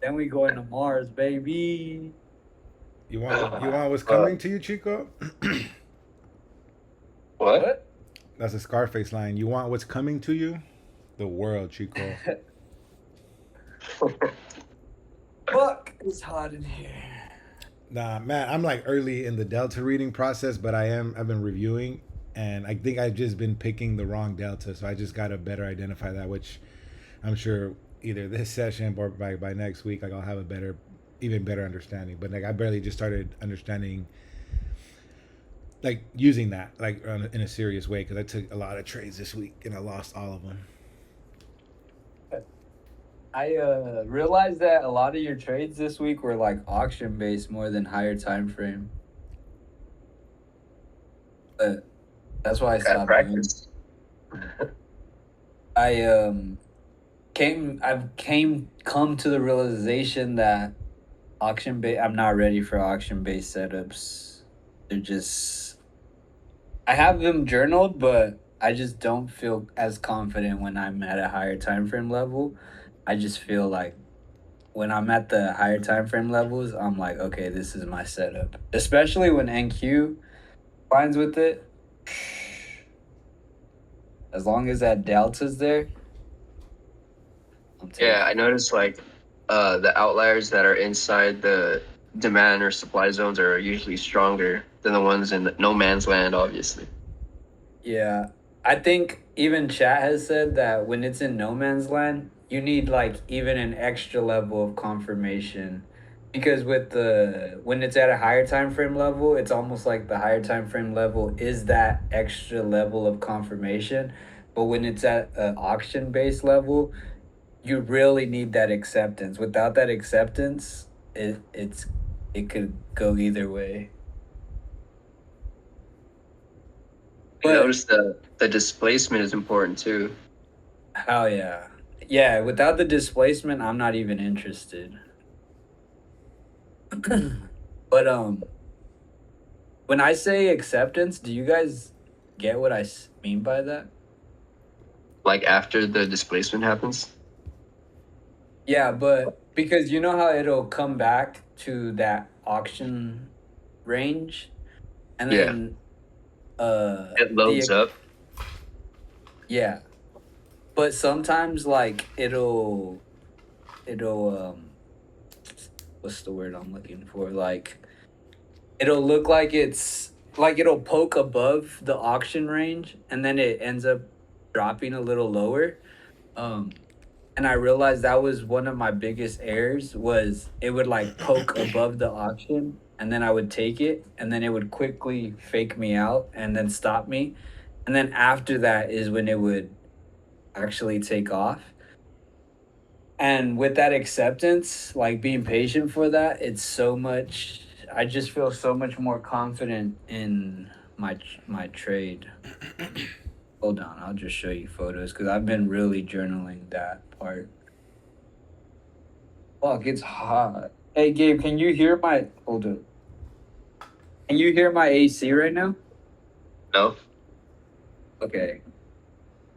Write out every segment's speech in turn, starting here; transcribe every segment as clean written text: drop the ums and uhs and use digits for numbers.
Then we going to Mars, baby. You want what's But coming to you, Chico? what? What? That's a Scarface line. You want what's coming to you? The world, Chico. Fuck, it's hot in here. Nah, man, I'm like early in the Delta reading process, but I've been reviewing, and I think I've just been picking the wrong Delta, so I just gotta better identify that, which I'm sure either this session or by next week, like I'll have a even better understanding. But like I barely just started understanding, like using that like in a serious way because I took a lot of trades this week and I lost all of them. I realized that a lot of your trades this week were like auction based more than higher time frame. But that's why I Got stopped doing it. practice. I I've come to the realization that I'm not ready for auction based setups. They're just I have them journaled, but I just don't feel as confident when I'm at a higher time frame level. I just feel like when I'm at the higher time frame levels, I'm like, okay, this is my setup. Especially when NQ finds with it. As long as that delta's there, I'm Yeah, taking I it. noticed like the outliers that are inside the demand or supply zones are usually stronger than the ones in no man's land, obviously. Yeah. I think even chat has said that when it's in no man's land, you need like even an extra level of confirmation. Because with the when it's at a higher time frame level, it's almost like the higher time frame level is that extra level of confirmation. But when it's at an auction based level, you really need that acceptance. Without that acceptance, it could go either way. I But noticed the displacement is important too. hell yeah. Yeah, without the displacement, I'm not even interested. But when I say acceptance, do you guys get what mean by that? Like after the displacement happens. Yeah, but because you know how it'll come back to that auction range and Yeah, then it loads the up. yeah, but sometimes like it'll what's the word I'm looking for? Like it'll look like it's like it'll poke above the auction range and then it ends up dropping a little lower. Um and I realized that was one of my biggest errors was it would like poke above the auction and then I would take it and then it would quickly fake me out and then stop me. And then after that is when it would actually take off. And with that acceptance, like being patient for that, it's so much I just feel so much more confident in my trade. Hold on, I'll just show you photos because I've been really journaling that part. Fuck, it's hot. Hey Gabe, can you hear my hold up? Can you hear my AC right now? No, Okay.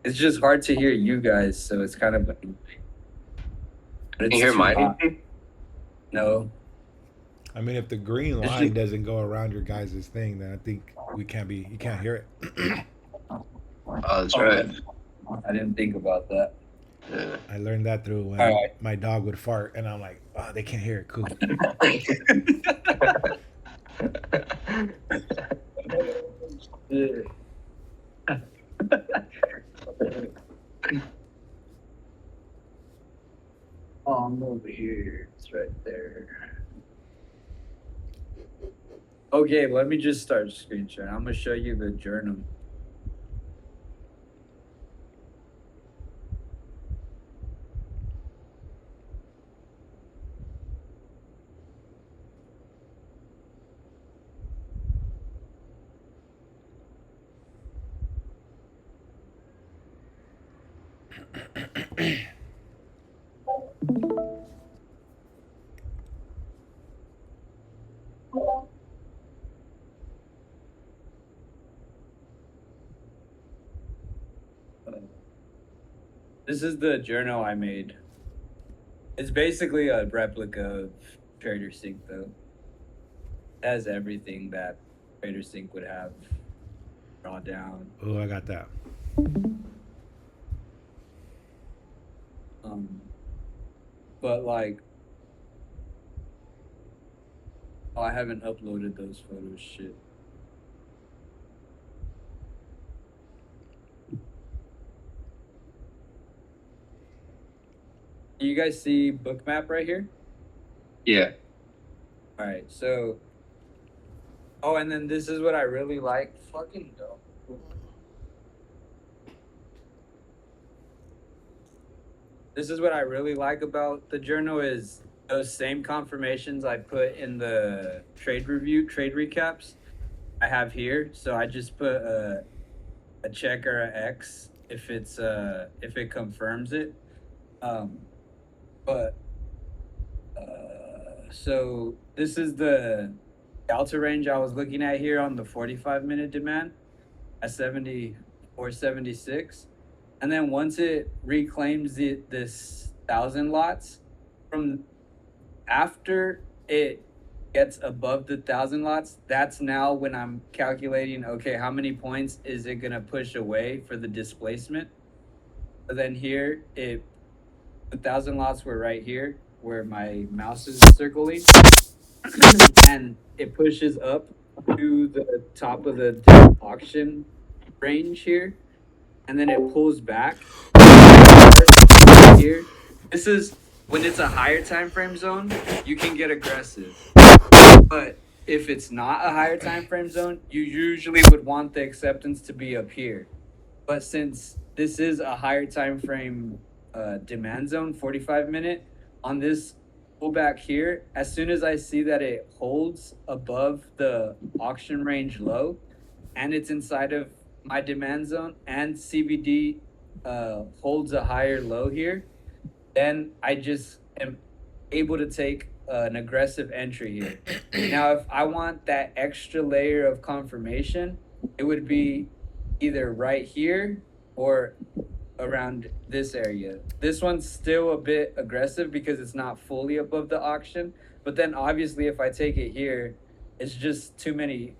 It's just hard to hear you guys, so it's kind of but can it's you hear too my hot. AC? No. I mean, if the green It's just line doesn't go around your guys' thing, then I think we can't be. You can't hear it. Oh, that's oh right. that's I didn't think about that. Yeah. I learned that through All when right. my dog would fart, and I'm like, oh, they can't hear it. Cool. Shit. Oh, I'm over here. It's right there. Okay, let me just start screen sharing. I'm gonna show you the journal. This is the journal I made. It's basically a replica of Trader Sync, though. It has everything that Trader Sync would have draw down. Oh, I got that. Um, but like, oh, I haven't uploaded those photos. Shit. You guys see Bookmap right here? Yeah. All right, so oh, and then this is what I really like. Fucking dope. This is what I really like about the journal is those same confirmations I put in the trade review, trade recaps I have here. So I just put a check or a X if it confirms it. Um, but so this is the delta range I was looking at here on the 45-minute demand at 74.76. And then once it reclaims this 1,000 lots from after it gets above the 1,000 lots, that's now when I'm calculating, okay, how many points is it going to push away for the displacement? So then here, the 1,000 lots were right here where my mouse is circling. And it pushes up to the top of the auction range here, and then it pulls back here. This is when it's a higher time frame zone, you can get aggressive. But if it's not a higher time frame zone, you usually would want the acceptance to be up here. But since this is a higher time frame demand zone, 45-minute, on this pullback here, as soon as I see that it holds above the auction range low and it's inside of my demand zone and CBD holds a higher low here, then I just am able to take an aggressive entry here. Now, if I want that extra layer of confirmation, it would be either right here or around this area. This one's still a bit aggressive because it's not fully above the auction. But then obviously, if I take it here, it's just too many.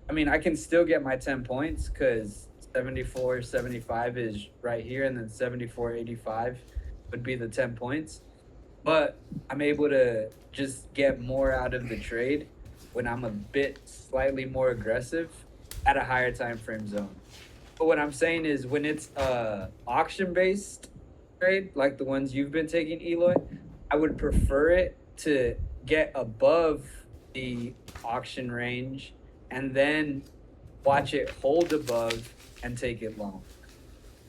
I mean, I can still get my 10 points because 74.75 is right here, and then 74.85 would be the 10 points. But I'm able to just get more out of the trade when I'm a bit slightly more aggressive at a higher time frame zone. But what I'm saying is when it's auction based trade, like the ones you've been taking, Eloy, I would prefer it to get above the auction range and then watch it hold above and take it long.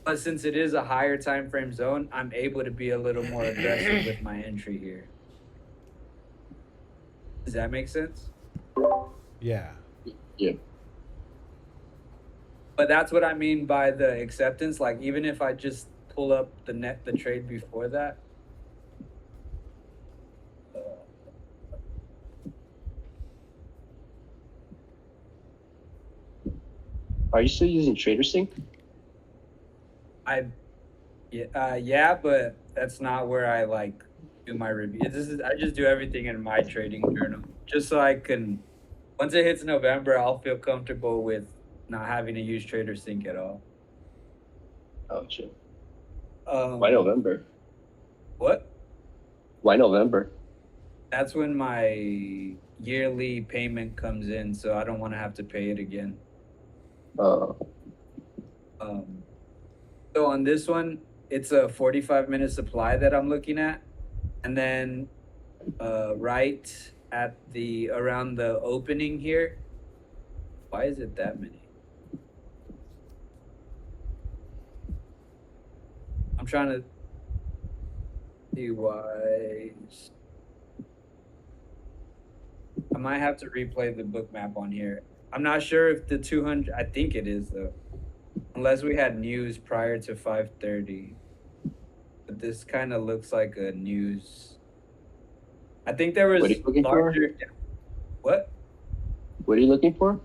But since it is a higher time frame zone, I'm able to be a little more aggressive with my entry here. Does that make sense? Yeah. Yeah. But that's what I mean by the acceptance. Like even if I just pull up the trade before that. Are you still using TraderSync? Yeah, but that's not where I like do my review. I just do everything in my trading journal, just so I can. Once it hits November, I'll feel comfortable with not having to use TraderSync at all. Oh, shit. Um, Why November? What? Why November? That's when my yearly payment comes in, so I don't want to have to pay it again. Um, so on this one, it's a 45-minute supply that I'm looking at, and then right at the around the opening here. Why is it that many? I'm trying to see why. I might have to replay the book map on here. I'm not sure if the 200. I think it is though, unless we had news prior to 5:30. But this kind of looks like a news. I think there was What are you looking larger. What? What are you looking for?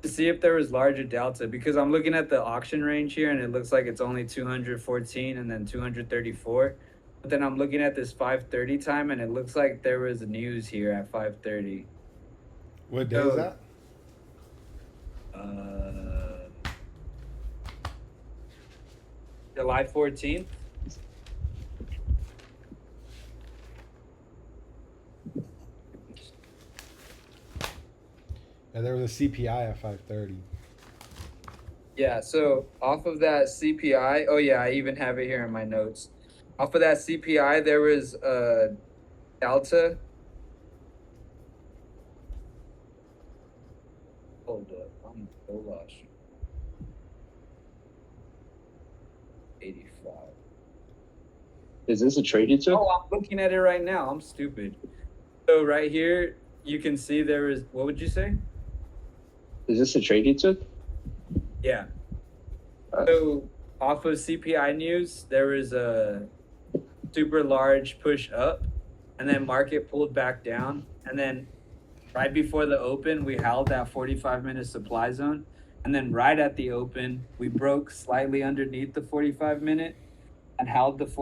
To see if there was larger delta because I'm looking at the auction range here and it looks like it's only 214 and then 234. But then I'm looking at this 5:30 time, and it looks like there was news here at 5:30. What day is So, that? uh, July 14th. Yeah, there was a CPI at 5:30. Yeah, so off of that CPI, oh yeah, I even have it here in my notes. Off of that CPI, there was delta. Hold up, I'm so lost. 85. Is this a trade you took? Oh, I'm looking at it right now. I'm stupid. So right here, you can see there is, what would you say? Is this a trade you took? Yeah. Uh, So off of CPI news, there was a super large push up, and then market pulled back down, and then right before the open, we held that 45-minute supply zone, and then right at the open, we broke slightly underneath the 45-minute and held the the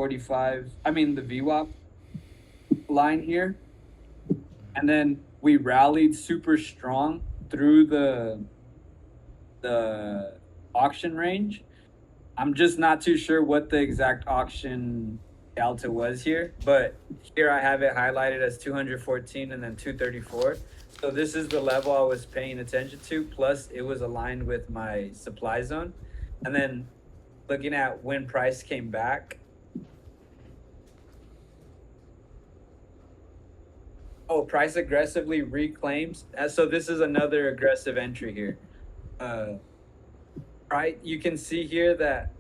VWAP line here, and then we rallied super strong through the auction range. I'm just not too sure what the exact auction delta was here, but here I have it highlighted as 214 and then 234. So this is the level I was paying attention to. Plus, it was aligned with my supply zone. And then looking at when price came back. Oh, price aggressively reclaims. So this is another aggressive entry here. Right, you can see here that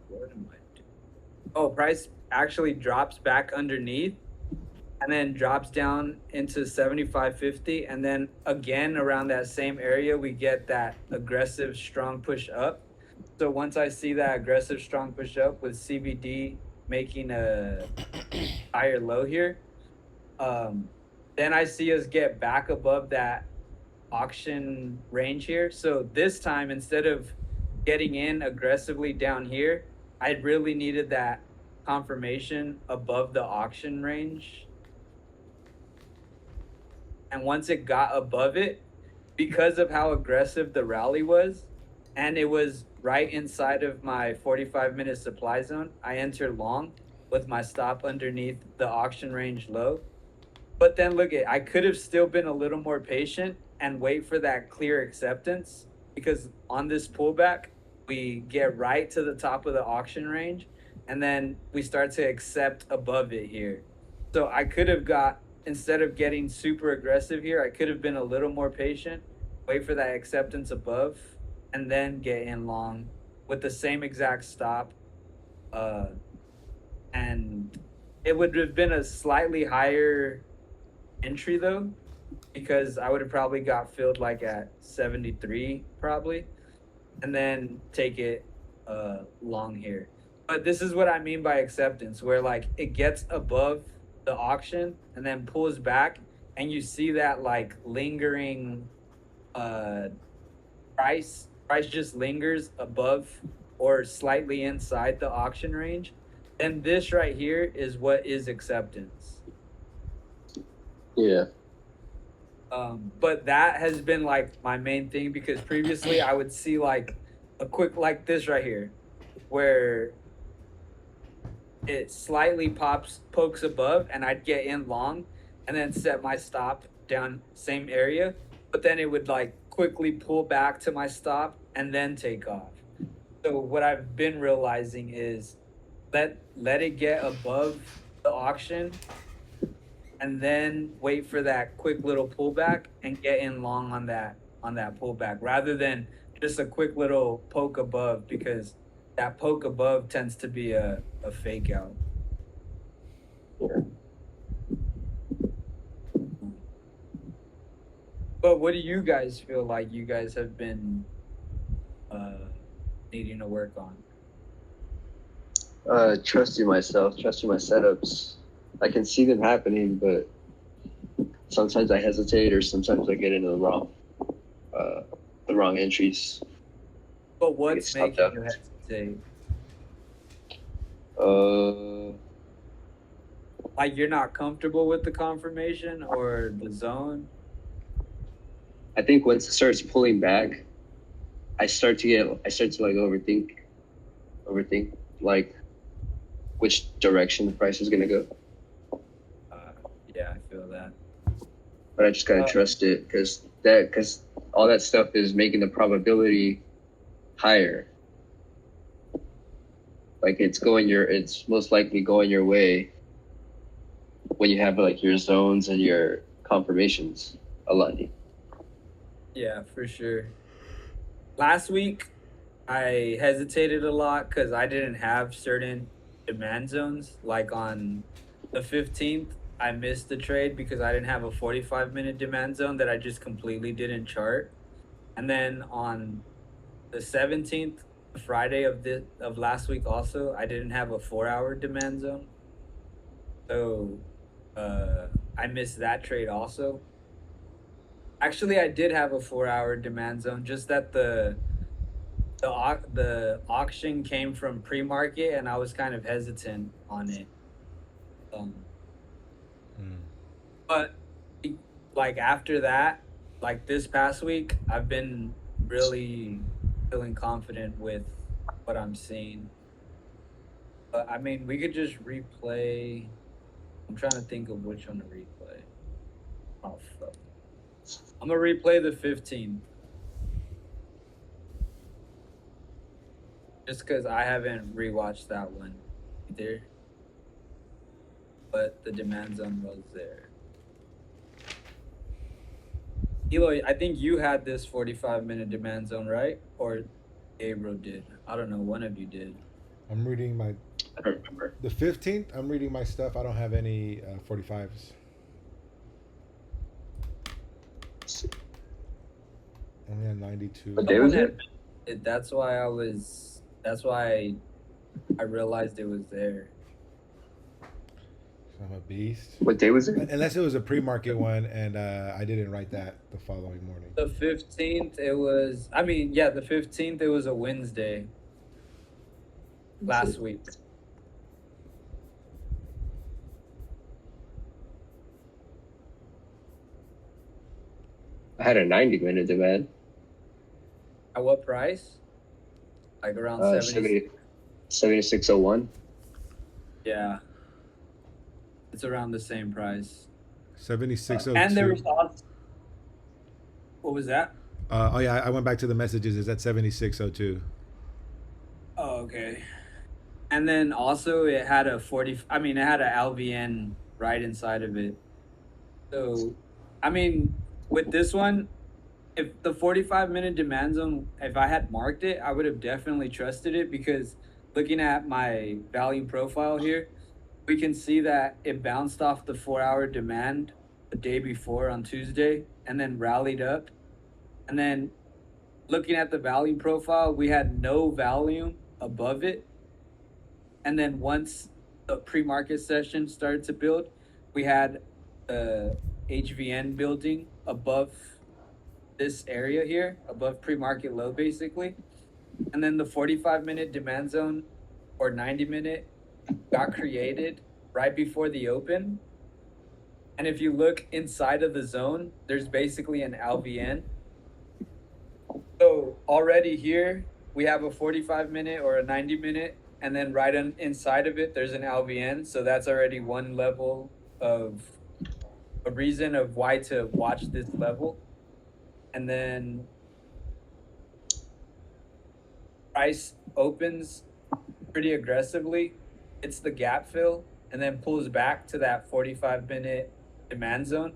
what am I doing? Oh, price actually drops back underneath and then drops down into 75.50, and then again around that same area we get that aggressive strong push up. So once I see that aggressive strong push up with CBD making a higher low here, then I see us get back above that auction range here. So this time, instead of getting in aggressively down here, I really needed that confirmation above the auction range. And once it got above it, because of how aggressive the rally was, and it was right inside of my 45-minute supply zone, I entered long with my stop underneath the auction range low. But then look at, I could have still been a little more patient and wait for that clear acceptance, because on this pullback, we get right to the top of the auction range and then we start to accept above it here. So I could have got, instead of getting super aggressive here, I could have been a little more patient, wait for that acceptance above, and then get in long with the same exact stop. Uh, and it would have been a slightly higher entry though, because I would have probably got filled like at 73 probably, and then take it long here. But this is what I mean by acceptance, where like it gets above the auction and then pulls back, and you see that like lingering uh price just lingers above or slightly inside the auction range. And this right here is what is acceptance. yeah. But that has been like my main thing, because previously I would see like a quick like this right here, where it slightly pokes above, and I'd get in long and then set my stop down same area, but then it would like quickly pull back to my stop and then take off. So what I've been realizing is let it get above the auction and then wait for that quick little pullback and get in long on that pullback, rather than just a quick little poke above, because that poke above tends to be a fake out. But what do you guys feel like you guys have been needing to work on? Trusting myself, trusting my setups. I can see them happening, but sometimes I hesitate, or sometimes I get into the wrong entries. But what's making you hesitate? Uh, Like you're not comfortable with the confirmation or the zone? I think once it starts pulling back, I start to like overthink like which direction the price is gonna go. Uh, yeah, I feel that. But I just gotta Uh, trust it because all that stuff is making the probability higher. Like it's most likely going your way when you have like your zones and your confirmations aligning. yeah, for sure. Last week, I hesitated a lot because I didn't have certain demand zones. Like on the 15th, I missed the trade because I didn't have a 45-minute demand zone that I just completely didn't chart. And then on the 17th, Friday of last week also, I didn't have a 4-hour demand zone. So I missed that trade also. Actually, I did have a 4-hour demand zone, just that the auction came from pre-market and I was kind of hesitant on it. Um, Mm. but like after that, like this past week, I've been really feeling confident with what I'm seeing. But I mean, we could just replay. I'm trying to think of which one to replay. Oh fuck! I'm gonna replay the 15th just because I haven't rewatched that one either. But the demand zone was there. Eloy, I think you had this 45-minute demand zone, right? Or Gabriel did. I don't know. One of you did. I'm reading my I don't remember. the 15th. I'm reading my stuff. I don't have any 45s. Only had 92. What day Someone was had it? it. That's why I was. That's why I realized it was there. So I'm a beast. What day was it? Unless it was a pre-market one, and I didn't write that the following morning. The 15th, it was. I mean, yeah, the 15th, it was a Wednesday last week. I had a 90-minute demand. At what price? Like around 70. 7601. Yeah, it's around the same price. And there 7602. was also. What was that? Oh yeah, I went back to the messages. Is at 7602. Oh, okay. And then also it had a 40, I mean, it had a LVN right inside of it. So, I mean, with this one, if the 45-minute demand zone, if I had marked it, I would have definitely trusted it because looking at my value profile here, we can see that it bounced off the 4-hour demand the day before on Tuesday and then rallied up. And then looking at the value profile, we had no volume above it. And then once the pre-market session started to build, we had the HVN building above this area here, above pre-market low basically. And then the 45-minute demand zone or 90-minute got created right before the open. And if you look inside of the zone, there's basically an LVN. So already here, we have a 45-minute or a 90-minute, and then inside of it, there's an LVN. So that's already one level of a reason of why to watch this level. And then price opens pretty aggressively. It's the gap fill and then pulls back to that 45-minute demand zone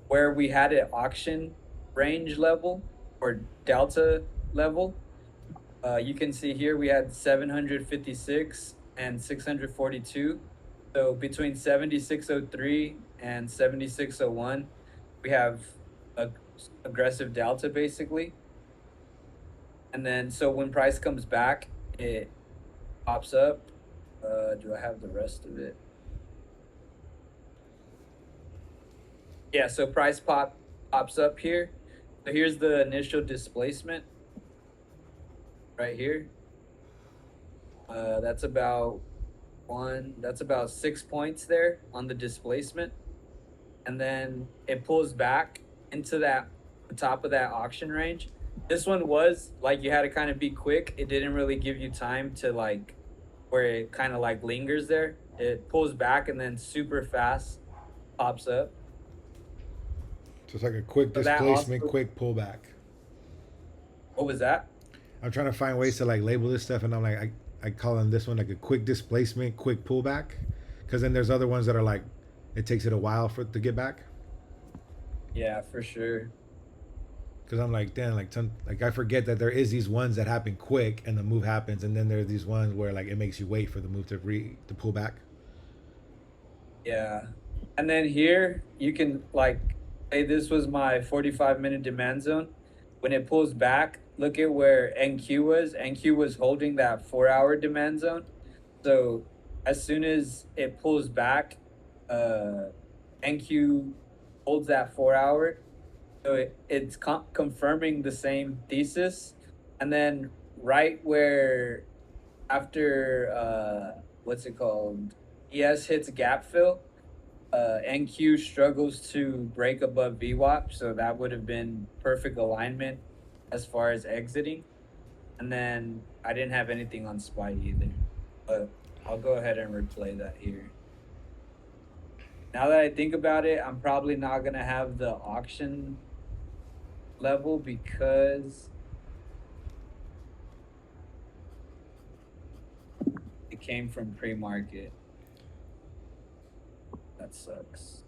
where we had an auction range level or delta level. You can see here we had 756 and 642. So between 7603 and 7601, we have a aggressive delta basically. And then so when price comes back, it pops up. Do I have the rest of it? Yeah, so pops up here. So here's the initial displacement right here. That's about one. That's about 6 points there on the displacement, and then it pulls back into that the top of that auction range. This one was like you had to kind of be quick. It didn't really give you time to like where it kind of like lingers there. It pulls back and then super fast pops up. So it's like a quick So that displacement, also, quick pullback. what was that? I'm trying to find ways to like label this stuff, and I'm like, I call them this one like a quick displacement, quick pullback, because then there's other ones that are like, it takes it a while for it to get back. Yeah, for sure. Because I'm like, damn, like I forget that there is these ones that happen quick and the move happens, and then there's these ones where like it makes you wait for the move to pull back. Yeah. And then here you can like say this was my 45-minute demand zone. When it pulls back, look at where NQ was. NQ was holding that 4 hour demand zone. So as soon as it pulls back, uh NQ holds that 4 hour. So it's confirming the same thesis. And then right where after what's it called? ES hits gap fill, NQ struggles to break above VWAP, so that would have been perfect alignment as far as exiting. And then I didn't have anything on SPY either, but I'll go ahead and replay that here. Now that I think about it, I'm probably not gonna have the auction level because it came from pre-market. That sucks.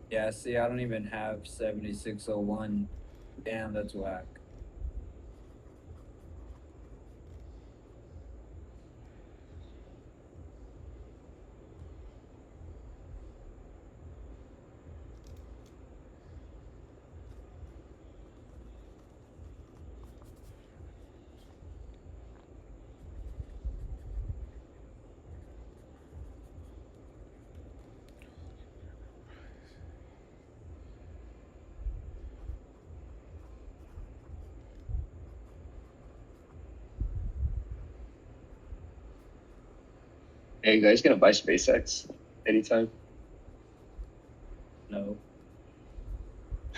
Yeah, see, I don't even have 7601. Damn, that's whack. Hey, you guys gonna buy SpaceX anytime? No.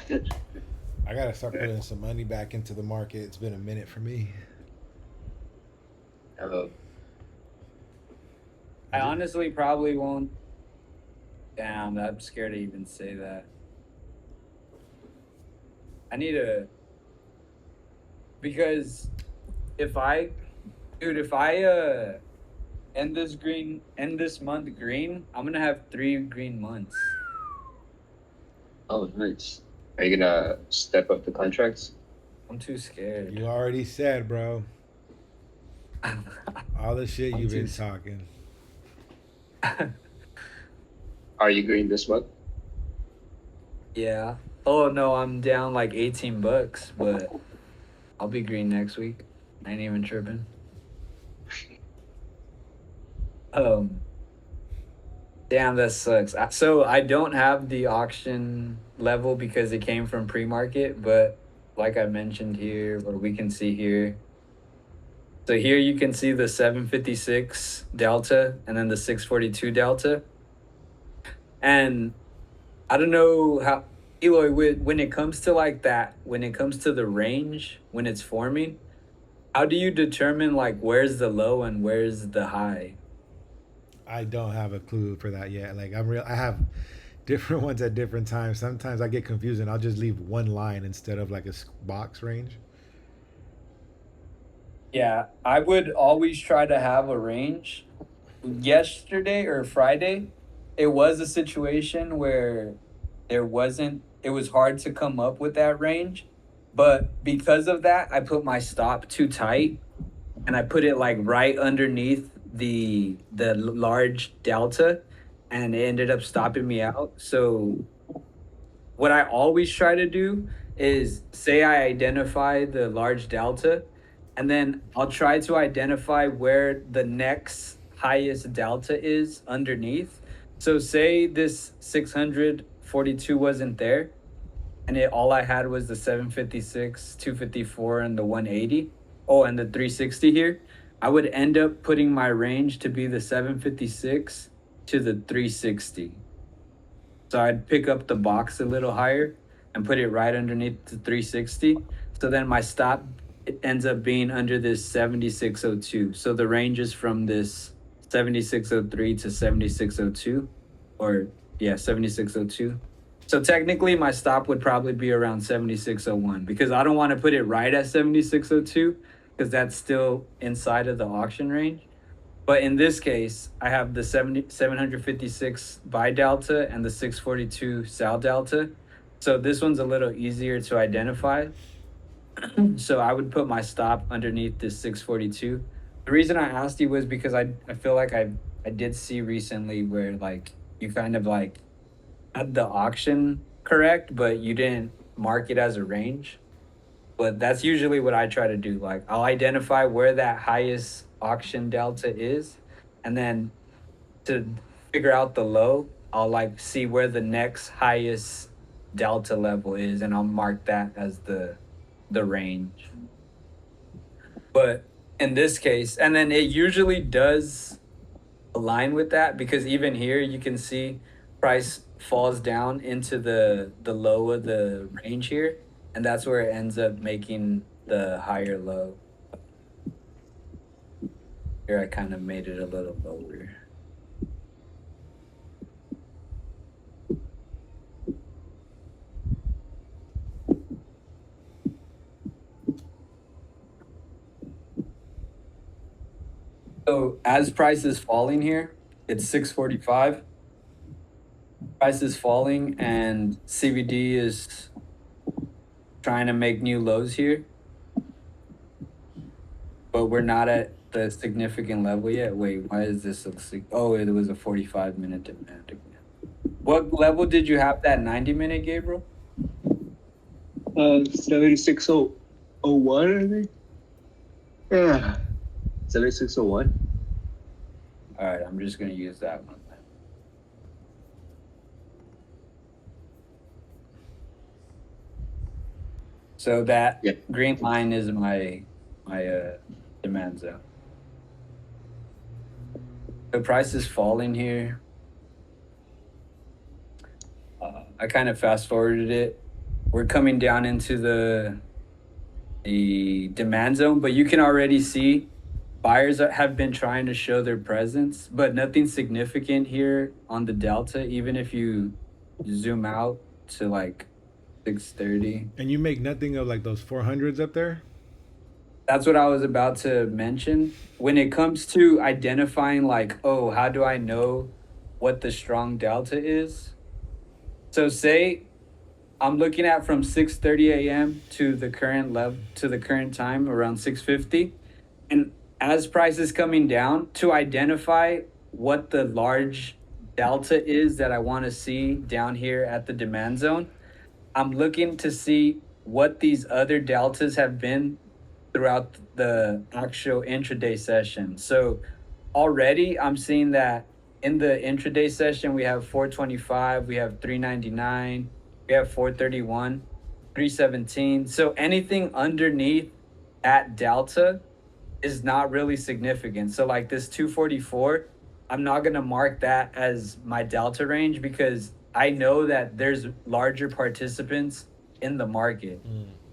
I gotta start putting some money back into the market. It's been a minute for me. Uh, I honestly probably won't. Damn, I'm scared to even say that. I need to, because if I, dude, if I end this month green, I'm gonna have 3 green months. oh, nice. Are you gonna step up the contracts? I'm too scared. You already said, bro. I'm All the shit you've too been talking. Are you green this month? Yeah. Oh no, I'm down like $18, but I'll be green next week. I ain't even tripping. Um, Damn, that sucks. So I don't have the auction level because it came from pre-market, but like I mentioned here, or we can see here. So here you can see the 756 delta and then the 642 delta. And I don't know how Eloy, when it comes to like that, when it comes to the range, when it's forming, how do you determine like where's the low and where's the high? I don't have a clue for that yet. Like I'm real. I have different ones at different times. Sometimes I get confused and I'll just leave one line instead of like a box range. Yeah, I would always try to have a range. Yesterday or Friday, it was a situation where it was hard to come up with that range. But because of that, I put my stop too tight and I put it like right underneath the large delta and it ended up stopping me out. So what I always try to do is say I identify the large delta, and then I'll try to identify where the next highest delta is underneath. So say this 642 wasn't there, and it all I had was the 756, 254, and the 180. Oh, and the 360 here. I would end up putting my range to be the 756 to the 360. So I'd pick up the box a little higher and put it right underneath the 360. So then my stop, it ends up being under this 7602. So the range is from this 7603 to 7602, or yeah, 7602. So technically my stop would probably be around 7601, because I don't want to put it right at 7602 because that's still inside of the auction range. But in this case, I have the 756 by delta and the 642 sal delta. So this one's a little easier to identify. So I would put my stop underneath this 642. The reason I asked you was because I feel like I did see recently where like you kind of like had the auction correct, but you didn't mark it as a range. But that's usually what I try to do. Like I'll identify where that highest auction delta is, and then to figure out the low, I'll like see where the next highest delta level is, and I'll mark that as the range. But in this case, and then it usually does align with that, because even here you can see price falls down into the low of the range here, and that's where it ends up making the higher low. Here I kind of made it a little lower. So as price is falling here, it's 645. Price is falling and CVD is trying to make new lows here. But we're not at the significant level yet. Wait, why is this look oh, it was a 45-minute demand again. What level did you have that 90-minute, Gabriel? 7601, I think. Yeah. 7601. All right, I'm just gonna use that one then. So that green line is my demand zone. The price is falling here. I kind of fast forwarded it. We're coming down into the demand zone, but you can already see buyers have been trying to show their presence, but nothing significant here on the delta, even if you zoom out to like 630. And you make nothing of like those 400s up there? That's what I was about to mention. When it comes to identifying like, oh, how do I know what the strong delta is? So say I'm looking at from 6:30 a.m. to the current level, to the current time around 6:50, and as price is coming down, to identify what the large delta is that I want to see down here at the demand zone, I'm looking to see what these other deltas have been throughout the actual intraday session. So already I'm seeing that in the intraday session we have 425, we have 399, we have 431, 317. So anything underneath at delta is not really significant. So like this 244, I'm not going to mark that as my delta range because I know that there's larger participants in the market.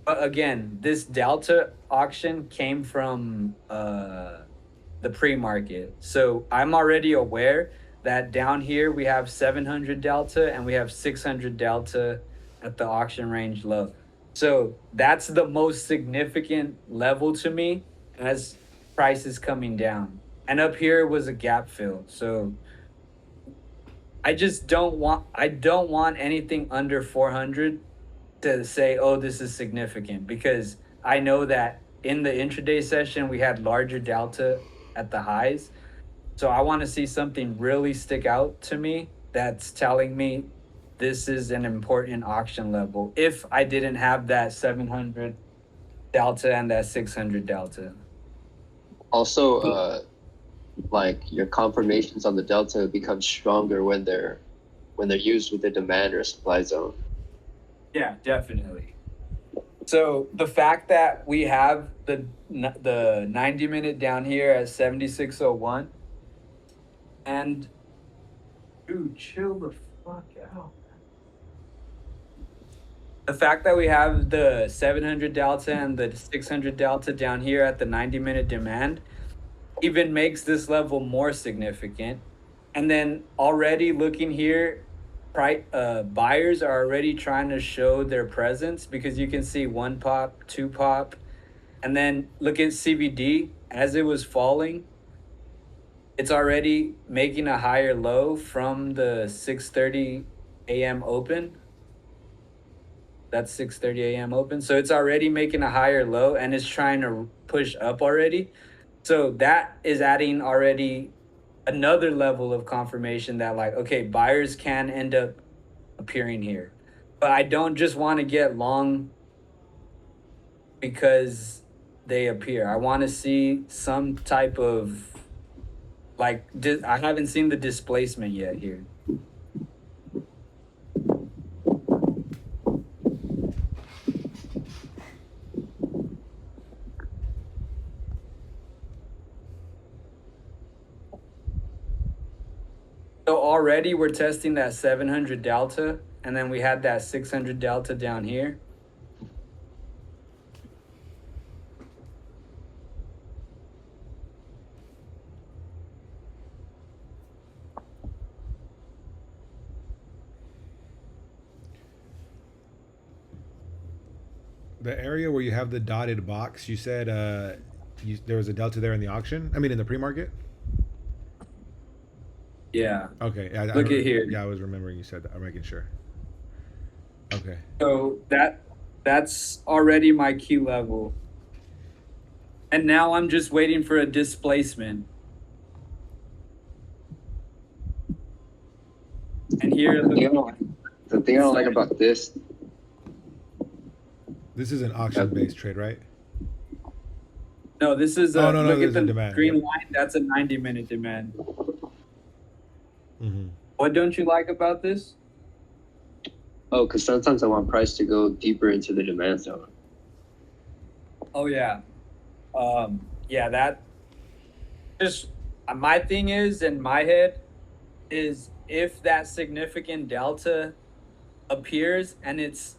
But again, this delta auction came from the pre-market. So I'm already aware that down here we have 700 delta and we have 600 delta at the auction range low. So that's the most significant level to me as price is coming down. And up here was a gap fill. So I don't want anything under 400 to say, oh, this is significant, because I know that in the intraday session we had larger delta at the highs. So I want to see something really stick out to me that's telling me this is an important auction level if I didn't have that 700 delta and that 600 delta. Also, like your confirmations on the delta become stronger when they're used with the demand or supply zone. Yeah, definitely. So the fact that we have the 90-minute down here at 7601, and dude, chill the fuck out. The fact that we have the 700 delta and the 600 delta down here at the 90-minute demand even makes this level more significant. And then already looking here, buyers are already trying to show their presence because you can see one pop, two pop, and then look at CBD as it was falling. It's already making a higher low from the 6:30 a.m. open. That's 6:30 a.m. open. So it's already making a higher low and it's trying to push up already. So that is adding already another level of confirmation that like okay, buyers can end up appearing here. But I don't just want to get long because they appear. I want to see some type of like I haven't seen the displacement yet here. So already we're testing that 700 delta, and then we had that 600 delta down here. The area where you have the dotted box, you said there was a delta there in the auction. I mean, in the pre-market. Yeah. Okay. Look at here. Yeah, I was remembering you said that. I'm making sure. Okay. So that's already my key level. And now I'm just waiting for a displacement. And here The thing I don't like about this. This is an auction-based trade, right? no, this is Oh, no, look there's at a the demand. green Yep. line. That's a 90-minute demand. Mm-hmm. What don't you like about this? Oh, because sometimes I want price to go deeper into the demand zone. Oh yeah. Yeah, that just my thing is in my head is if that significant delta appears and it's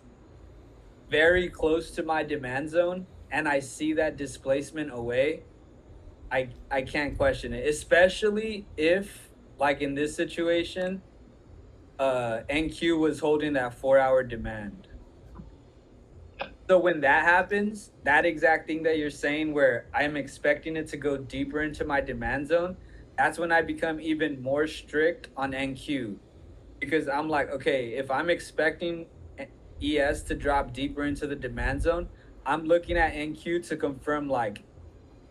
very close to my demand zone and I see that displacement away, I can't question it. Especially if like in this situation, NQ was holding that 4 hour demand. So when that happens, that exact thing that you're saying where I'm expecting it to go deeper into my demand zone, that's when I become even more strict on NQ because I'm like, okay, if I'm expecting ES to drop deeper into the demand zone, I'm looking at NQ to confirm like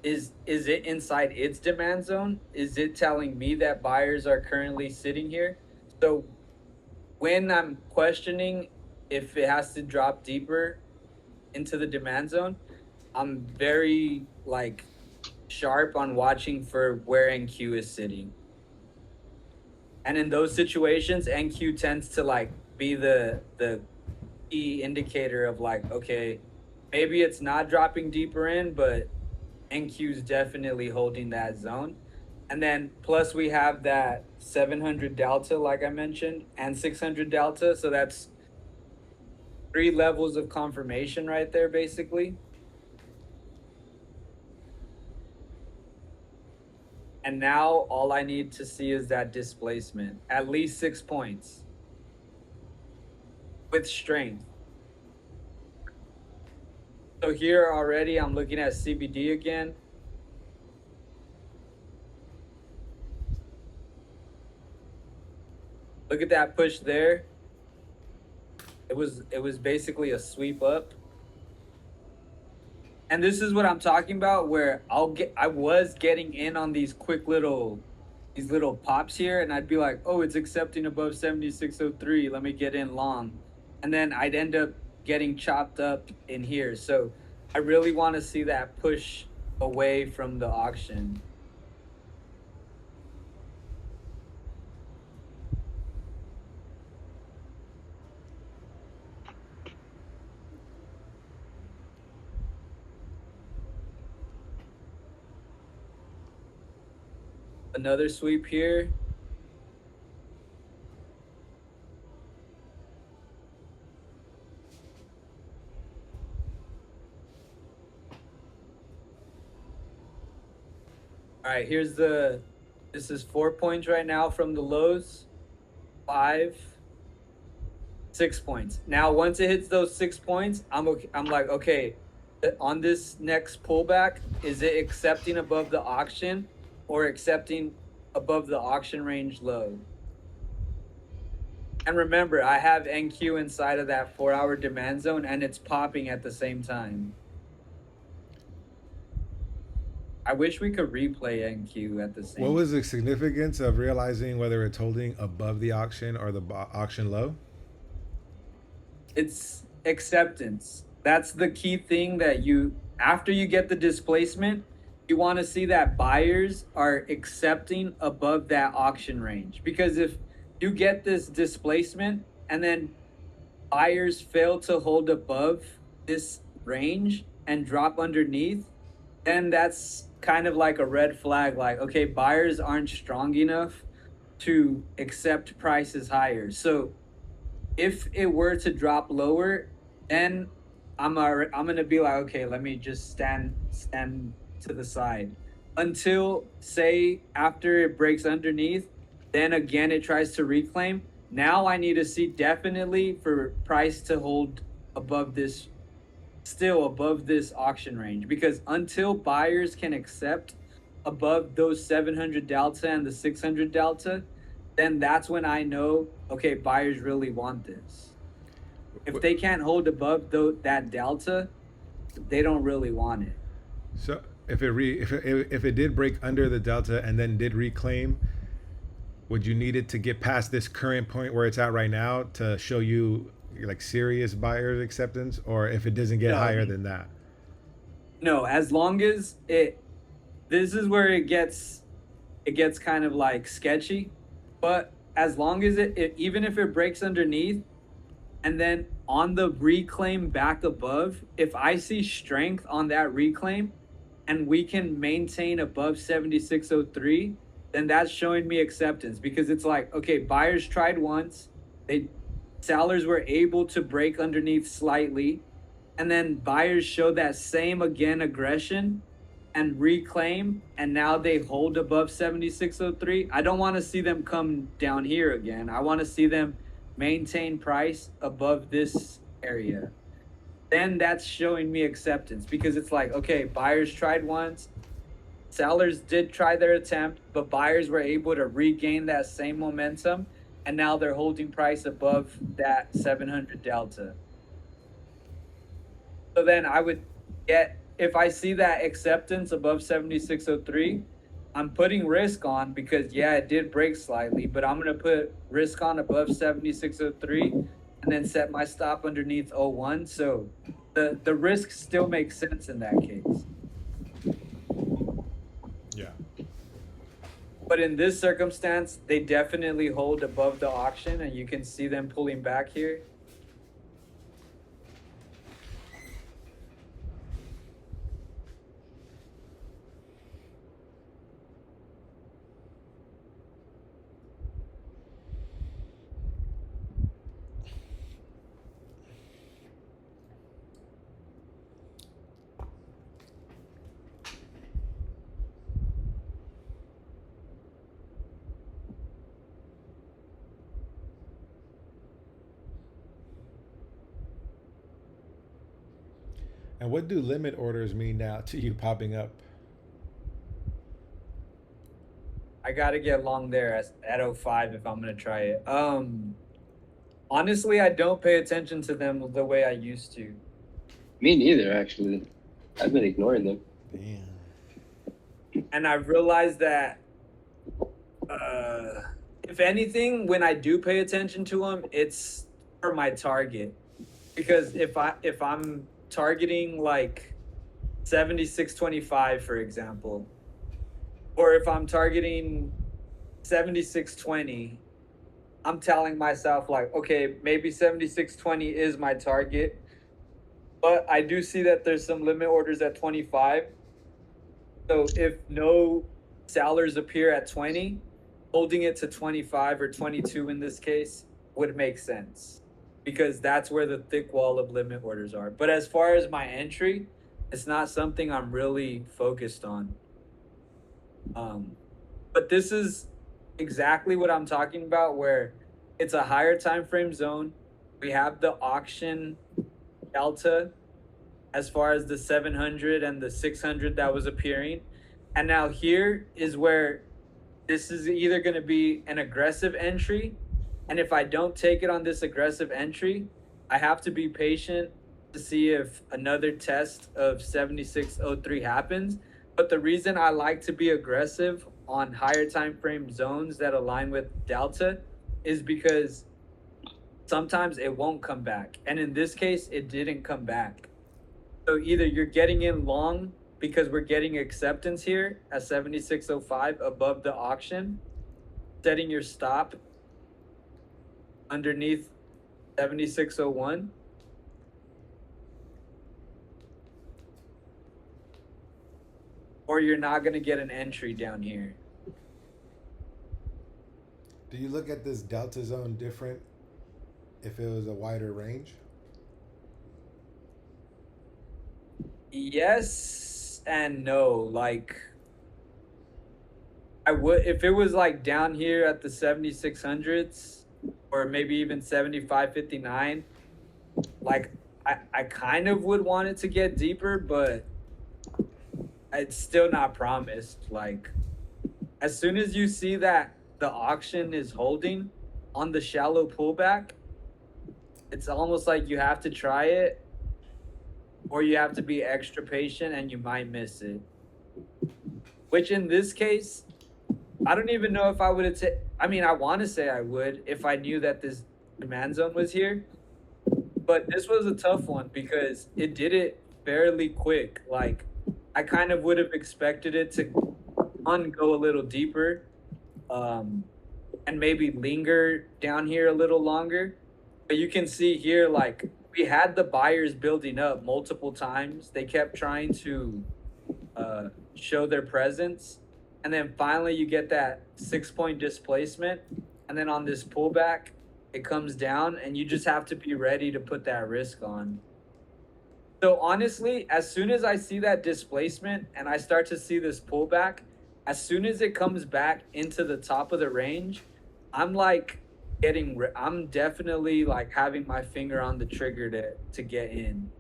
is it inside its demand zone? Is it telling me that buyers are currently sitting here? So when I'm questioning if it has to drop deeper into the demand zone, I'm very like sharp on watching for where NQ is sitting. And in those situations, NQ tends to like be the key indicator of like, okay, maybe it's not dropping deeper in, but NQ is definitely holding that zone. And then plus we have that 700 delta, like I mentioned, and 600 delta. So that's three levels of confirmation right there, basically. And now all I need to see is that displacement, at least 6 points with strength. So here already, I'm looking at CBD again. Look at that push there. It was basically a sweep up. And this is what I'm talking about where I was getting in on these little pops here and I'd be like, "Oh, it's accepting above 7603. Let me get in long." And then I'd end up getting chopped up in here. So I really want to see that push away from the auction. another sweep here. All right, this is 4 points right now from the lows, 5, 6 points. Now, once it hits those 6 points, I'm okay. I'm like, okay, on this next pullback, is it accepting above the auction or accepting above the auction range low? And remember, I have NQ inside of that 4 hour demand zone and it's popping at the same time. I wish we could replay NQ at the What same was time. the significance of realizing whether it's holding above the auction or the auction low? It's acceptance. That's the key thing that after you get the displacement, you want to see that buyers are accepting above that auction range. Because if you get this displacement and then buyers fail to hold above this range and drop underneath, then that's kind of like a red flag. Like, okay, buyers aren't strong enough to accept prices higher. So if it were to drop lower, then I'm gonna be like, okay, let me just stand to the side until say after it breaks underneath, then again it tries to reclaim. Now I need to see definitely for price to hold above this, still above this auction range, because until buyers can accept above those 700 delta and the 600 delta, then that's when I know, okay, buyers really want this. If they can't hold above that delta, they don't really want it. So if it did break under the delta and then did reclaim, would you need it to get past this current point where it's at right now to show you like serious buyers acceptance, or if it doesn't get No, higher than that? no, as long as this is where it gets kind of like sketchy, but as long as even if it breaks underneath, and then on the reclaim back above, if I see strength on that reclaim and we can maintain above 7603, then that's showing me acceptance, because it's like, okay, buyers tried once, they sellers were able to break underneath slightly, and then buyers show that same again aggression and reclaim, and now they hold above 7603. I don't want to see them come down here again. I want to see them maintain price above this area. Then that's showing me acceptance, because it's like, okay, buyers tried once, sellers did try their attempt, but buyers were able to regain that same momentum, and now they're holding price above that 700 delta. So then I would get, if I see that acceptance above 7603, I'm putting risk on, because yeah, it did break slightly, but I'm going to put risk on above 7603 and then set my stop underneath 01. So the risk still makes sense in that case. Yeah. But in this circumstance, they definitely hold above the auction, and you can see them pulling back here. And what do limit orders mean now to you popping up? I got to get long there at 05 if I'm going to try it. Honestly, I don't pay attention to them the way I used to. Me neither, actually. I've been ignoring them. Damn. And I've realized that if anything, when I do pay attention to them, it's for my target. Because if I'm targeting like 7625, for example, or if I'm targeting 7620, I'm telling myself like, okay, maybe 7620 is my target. But I do see that there's some limit orders at 25. So if no sellers appear at 20, holding it to 25 or 22 in this case would make sense because that's where the thick wall of limit orders are. But as far as my entry, it's not something I'm really focused on. Um, but this is exactly what I'm talking about, where it's a higher time frame zone. We have the auction delta as far as the 700 and the 600 that was appearing. And now here is where this is either going to be an aggressive entry. And if I don't take it on this aggressive entry, I have to be patient to see if another test of 7603 happens. But the reason I like to be aggressive on higher time frame zones that align with delta is because sometimes it won't come back. And in this case, it didn't come back. So either you're getting in long because we're getting acceptance here at 7605 above the auction, setting your stop underneath 7601, or you're not going to get an entry down here. Do you look at this delta zone different if it was a wider range? Yes and no. Like, I would, if it was like down here at the 7600s or maybe even 7559, like I kind of would want it to get deeper, but it's still not promised. Like, as soon as you see that the auction is holding on the shallow pullback, it's almost like you have to try it or you have to be extra patient and you might miss it. Which in this case, I don't even know if I would have I mean, I want to say I would if I knew that this demand zone was here. But this was a tough one because it did it fairly quick. Like, I kind of would have expected it to go a little deeper, um, and maybe linger down here a little longer. But you can see here, like, we had the buyers building up multiple times. They kept trying to show their presence. And then finally, you get that 6 point displacement. And then on this pullback, it comes down, and you just have to be ready to put that risk on. So honestly, as soon as I see that displacement and I start to see this pullback, as soon as it comes back into the top of the range, I'm like I'm definitely like having my finger on the trigger to get in.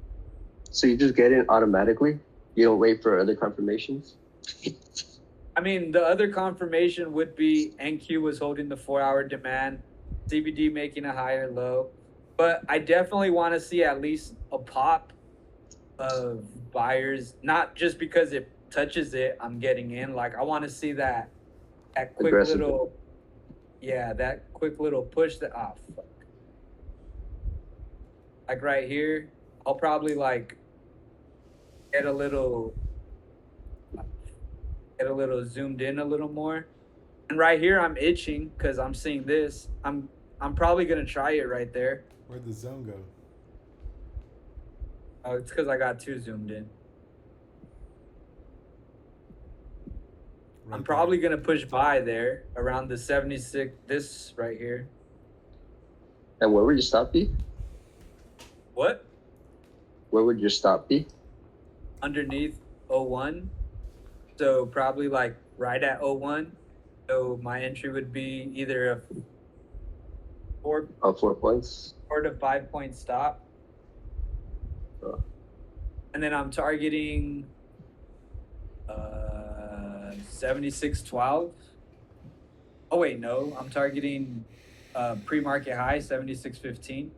So you just get in automatically? You don't wait for other confirmations? I mean, the other confirmation would be NQ was holding the 4-hour demand, CBD making a higher low. But I definitely want to see at least a pop of buyers, not just because it touches it, I'm getting in. Like, I want to see that quick Aggressive. little, yeah, that quick little push that, oh, fuck. Like right here, I'll probably like get a little zoomed in a little more. And right here, I'm itching because I'm seeing this. I'm probably gonna try it right there. Where'd the zone go? Oh, it's because I got too zoomed in. Right I'm probably there. gonna push buy there around the 76. This right here. And where would your stop be? What? Where would your stop be? Underneath 01. So probably like right at 01. So my entry would be either a 4 points. 4 to 5 point stop. Oh. And then I'm targeting 7612. Oh wait, no, I'm targeting pre-market high 7615.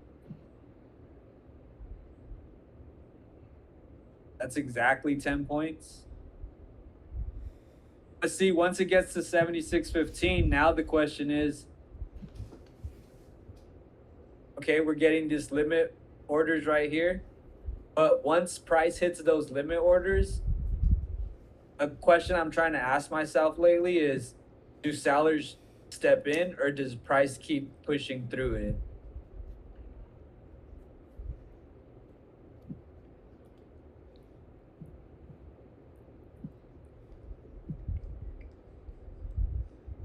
That's exactly 10 points. But see, once it gets to 7615, now the question is, okay, we're getting this limit orders right here. But once price hits those limit orders, a question I'm trying to ask myself lately is, do sellers step in or does price keep pushing through it?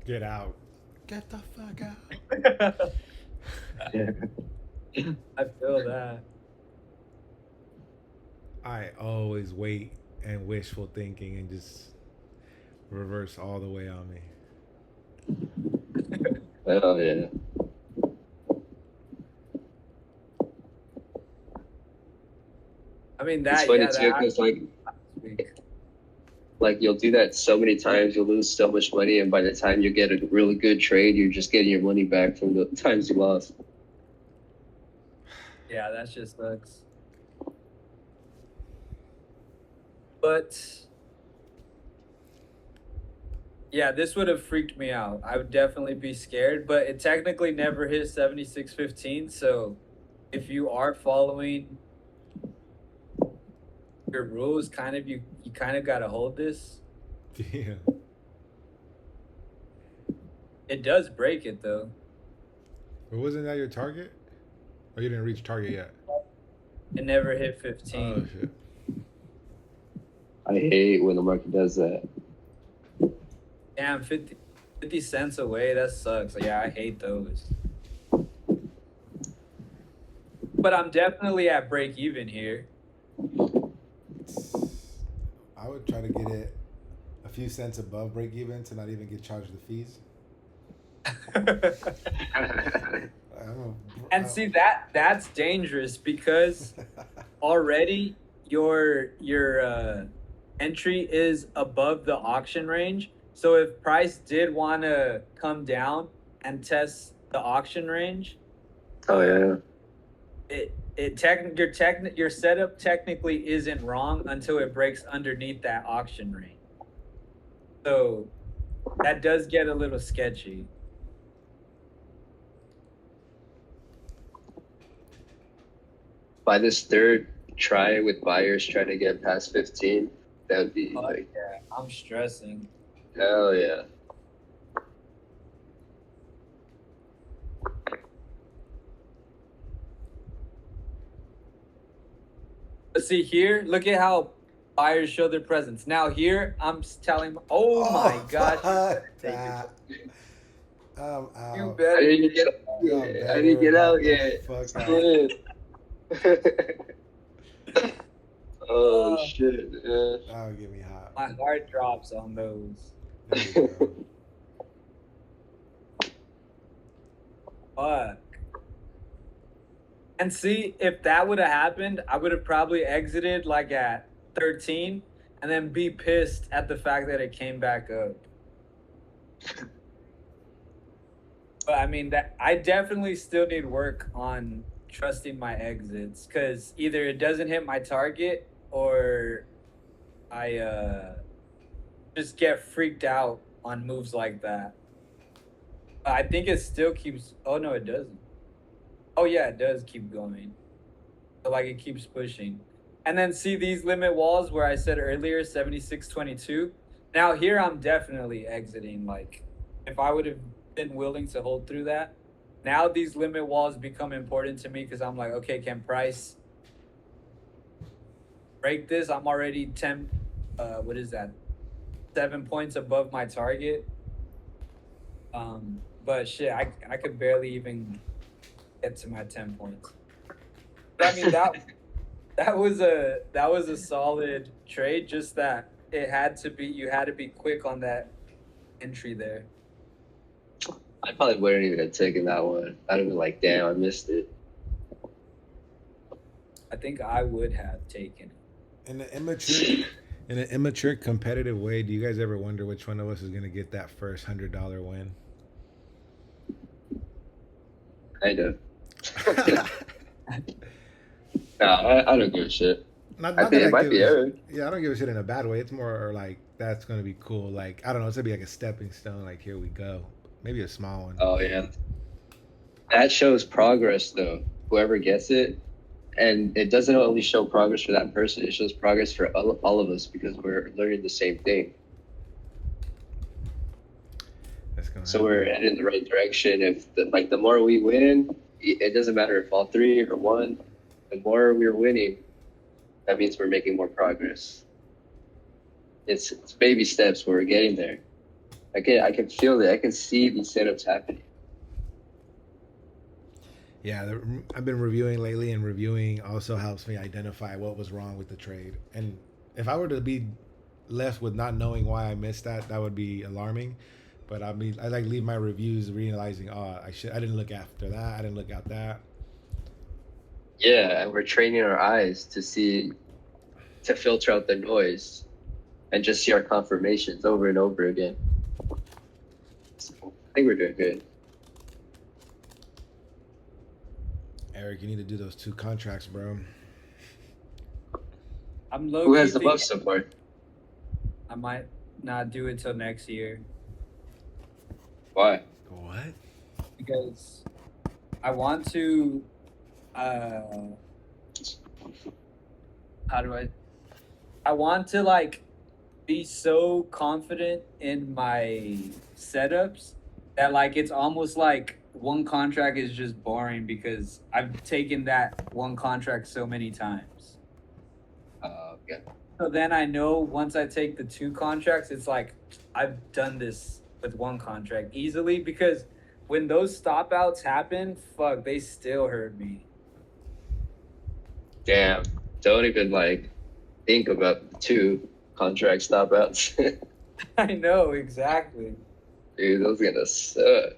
Get out. Get the fuck out. Yeah. I feel that. I always wait and wishful thinking and just reverse all the way on me. Oh yeah. I mean It's that, funny yeah, too, that because happened last week. like you'll do that so many times, you'll lose so much money, and by the time you get a really good trade, you're just getting your money back from the times you lost. Yeah, that just sucks. But yeah, this would have freaked me out. I would definitely be scared, but it technically never hit 76.15. So if you are following your rules, kind of you kind of got to hold this. Yeah. It does break it though. But wasn't that your target? Or you didn't reach target yet? It never hit Oh 15. shit. I hate when the market does that. Damn, 50 cents away. That sucks. Yeah, I hate those. But I'm definitely at break even here. I would try to get it a few cents above break even to not even get charged the fees. And see that's dangerous because already your entry is above the auction range. So if price did want to come down and test the auction range, Oh uh, yeah. your setup technically isn't wrong until it breaks underneath that auction range. So that does get a little sketchy. By this third try with buyers trying to get past 15, that would be But like yeah, I'm stressing. hell yeah. But see here, look at how buyers show their presence. Now here, telling, oh my Oh gosh, you fuck better take that. it. I'm You out. I better didn't take get Y'all yeah, I didn't better get knock out the yet. fuck out. Split. Oh it. shit. Yeah. That'll get me hot. My heart drops on those. There we go. Fuck. And see, if that would have happened, I would have probably exited like at 13 and then be pissed at the fact that it came back up. But I mean that I definitely still need work on trusting my exits because either it doesn't hit my target or I just get freaked out on moves like that. I think it still keeps. Oh no, it doesn't. Oh yeah, it does keep going. So like it keeps pushing. And then see these limit walls where I said earlier 76.22. Now here I'm definitely exiting. Like if I would have been willing to hold through that, now these limit walls become important to me because I'm like, okay, can price break this? I'm already 10 what is that? 7 points above my target. But shit, I could barely even get to my 10 points. But I mean that was a solid trade. Just that it had to be you had to be quick on that entry there. I probably wouldn't even have taken that one. I'd have been like, damn, I missed it. I think I would have taken it. In an immature competitive way, do you guys ever wonder which one of us is gonna get that first $100 win? Kind of. No, I don't give a shit. Not, I not think that it I might give be a, Eric. yeah, I don't give a shit in a bad way. It's more like that's gonna be cool. Like I don't know, it's gonna be like a stepping stone. Like here we go, maybe a small one. Oh yeah. That shows progress though. Whoever gets it, and it doesn't only show progress for that person. It shows progress for all of us because we're learning the same thing. That's gonna So happen. we're headed in the right direction. If the more we win, it doesn't matter if all three or one. The more we're winning, that means we're making more progress. It's baby steps, but we're getting there. I can feel it. I can see these setups happening. Yeah, I've been reviewing lately, and reviewing also helps me identify what was wrong with the trade. And if I were to be left with not knowing why I missed that, that would be alarming. But I like leave my reviews realizing, oh, I didn't look after that, I didn't look at that. Yeah, and we're training our eyes to filter out the noise and just see our confirmations over and over again. So I think we're doing good. Eric, you need to do those 2 contracts, bro. I'm low Who key has the thinking most so far? I might not do it till next year Why? What? because I want to. Uh, how do I? I want to like be so confident in my setups that like it's almost like one contract is just boring because I've taken that one contract so many times. Okay. So then I know once I take the 2 contracts, it's like I've done this with one contract easily because when those stop outs happen, fuck, they still hurt me. Damn. Don't even like think about the 2 contract stop outs. I know exactly. Dude, those are gonna suck.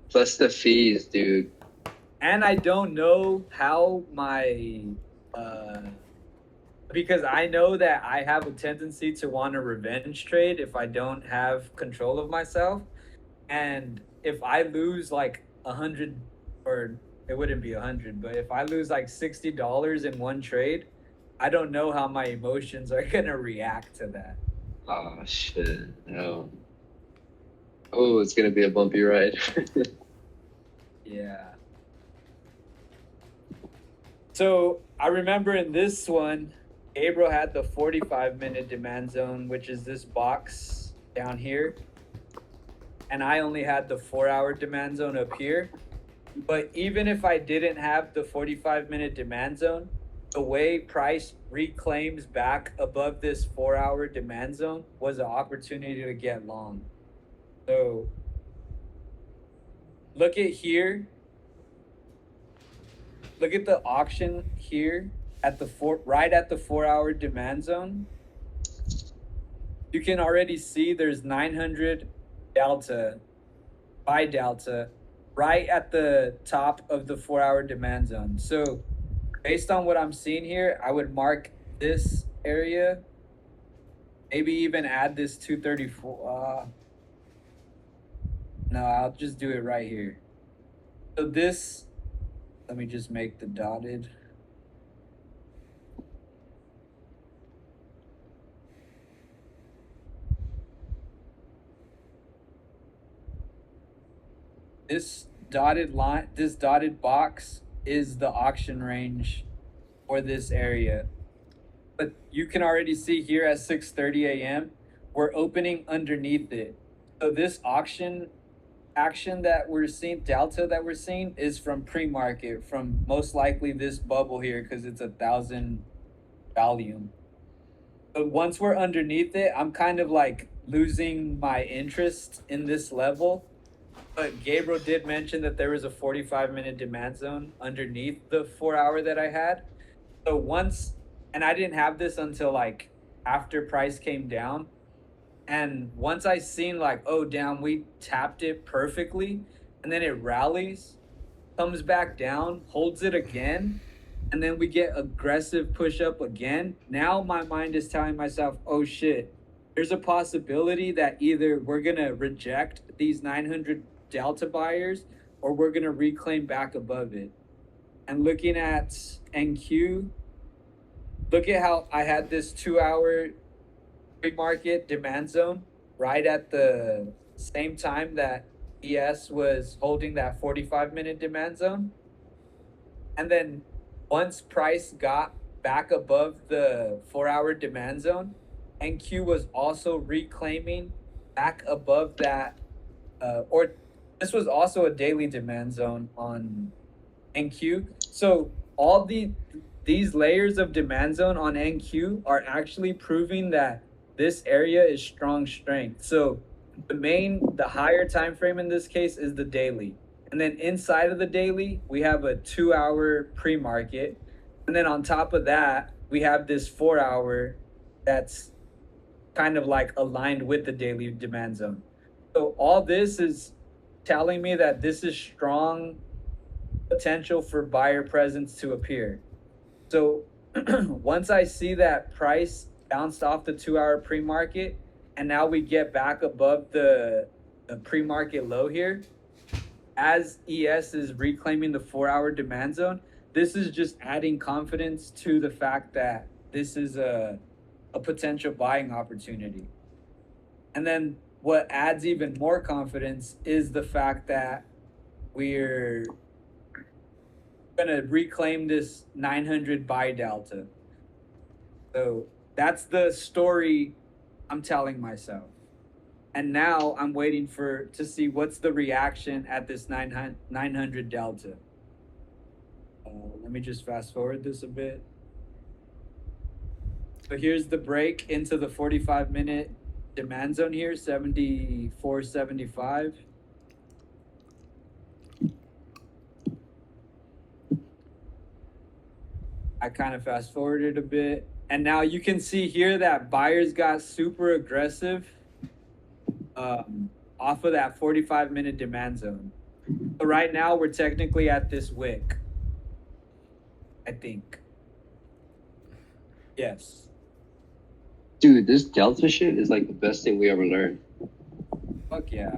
Plus the fees, dude. And I don't know how my uh because I know that I have a tendency to want a revenge trade if I don't have control of myself. And if I lose like 100, or it wouldn't be 100, but if I lose like $60 in one trade, I don't know how my emotions are gonna react to that. Oh shit. No. Oh, it's gonna be a bumpy ride. Yeah. So I remember in this one, Gabriel had the 45-minute demand zone, which is this box down here. And I only had the 4-hour demand zone up here. But even if I didn't have the 45-minute demand zone, the way price reclaims back above this 4-hour demand zone was an opportunity to get long. So look at here. Look at the auction here at the right at the 4-hour demand zone. You can already see there's 900 delta by delta right at the top of the 4-hour demand zone. So based on what I'm seeing here, I would mark this area, maybe even add this 234. No, I'll just do it right here. So this, let me just make the dotted. This dotted line, this dotted box is the auction range for this area. But you can already see here at 6:30 a.m., we're opening underneath it. So this auction action that we're seeing, delta that we're seeing, is from pre-market, from most likely this bubble here because it's 1,000 volume. But once we're underneath it, I'm kind of like losing my interest in this level. But Gabriel did mention that there was a 45-minute demand zone underneath the 4-hour that I had. So once, and I didn't have this until like after price came down. And once I seen like, oh damn, we tapped it perfectly, and then it rallies, comes back down, holds it again, and then we get aggressive push up again. Now my mind is telling myself, oh shit, there's a possibility that either we're gonna reject these 900 delta buyers or we're gonna reclaim back above it. And looking at NQ, look at how I had this 2-hour pre-market demand zone right at the same time that ES was holding that 45-minute demand zone. And then once price got back above the 4-hour demand zone, NQ was also reclaiming back above that, or this was also a daily demand zone on NQ. So all these layers of demand zone on NQ are actually proving that this area is strong strength. So The higher time frame in this case is the daily. And then inside of the daily, we have a 2 hour pre-market. And then on top of that, we have this 4 hour that's kind of like aligned with the daily demand zone. So all this is telling me that this is strong potential for buyer presence to appear. So once I see that price bounced off the 2 hour pre market, and now we get back above the pre market low here, as ES is reclaiming the 4 hour demand zone, this is just adding confidence to the fact that this is a potential buying opportunity. And then what adds even more confidence is the fact that we're going to reclaim this 900 buy delta. So that's the story I'm telling myself. And now I'm waiting to see what's the reaction at this 900 delta. Let me just fast forward this a bit. So here's the break into the 45-minute demand zone here, 74.75. I kind of fast forwarded a bit. And now you can see here that buyers got super aggressive off of that 45-minute demand zone. So right now we're technically at this wick, I think. Yes. Dude, this delta shit is like the best thing we ever learned. Fuck yeah.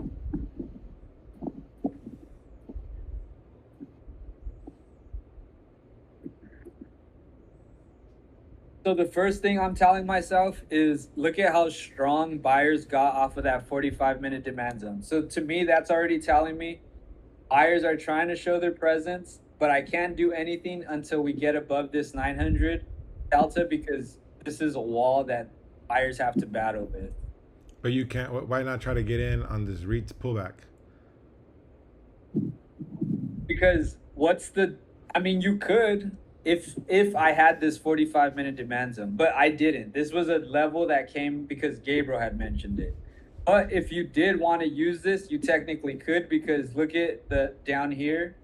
So the first thing I'm telling myself is look at how strong buyers got off of that 45-minute demand zone. So to me, that's already telling me buyers are trying to show their presence, but I can't do anything until we get above this 900 delta because this is a wall that buyers have to battle with. But you can't. Why not try to get in on this REITs pullback? Because I mean, you could if I had this 45-minute demand zone, but I didn't. This was a level that came because Gabriel had mentioned it. But if you did want to use this, you technically could because look at the down here.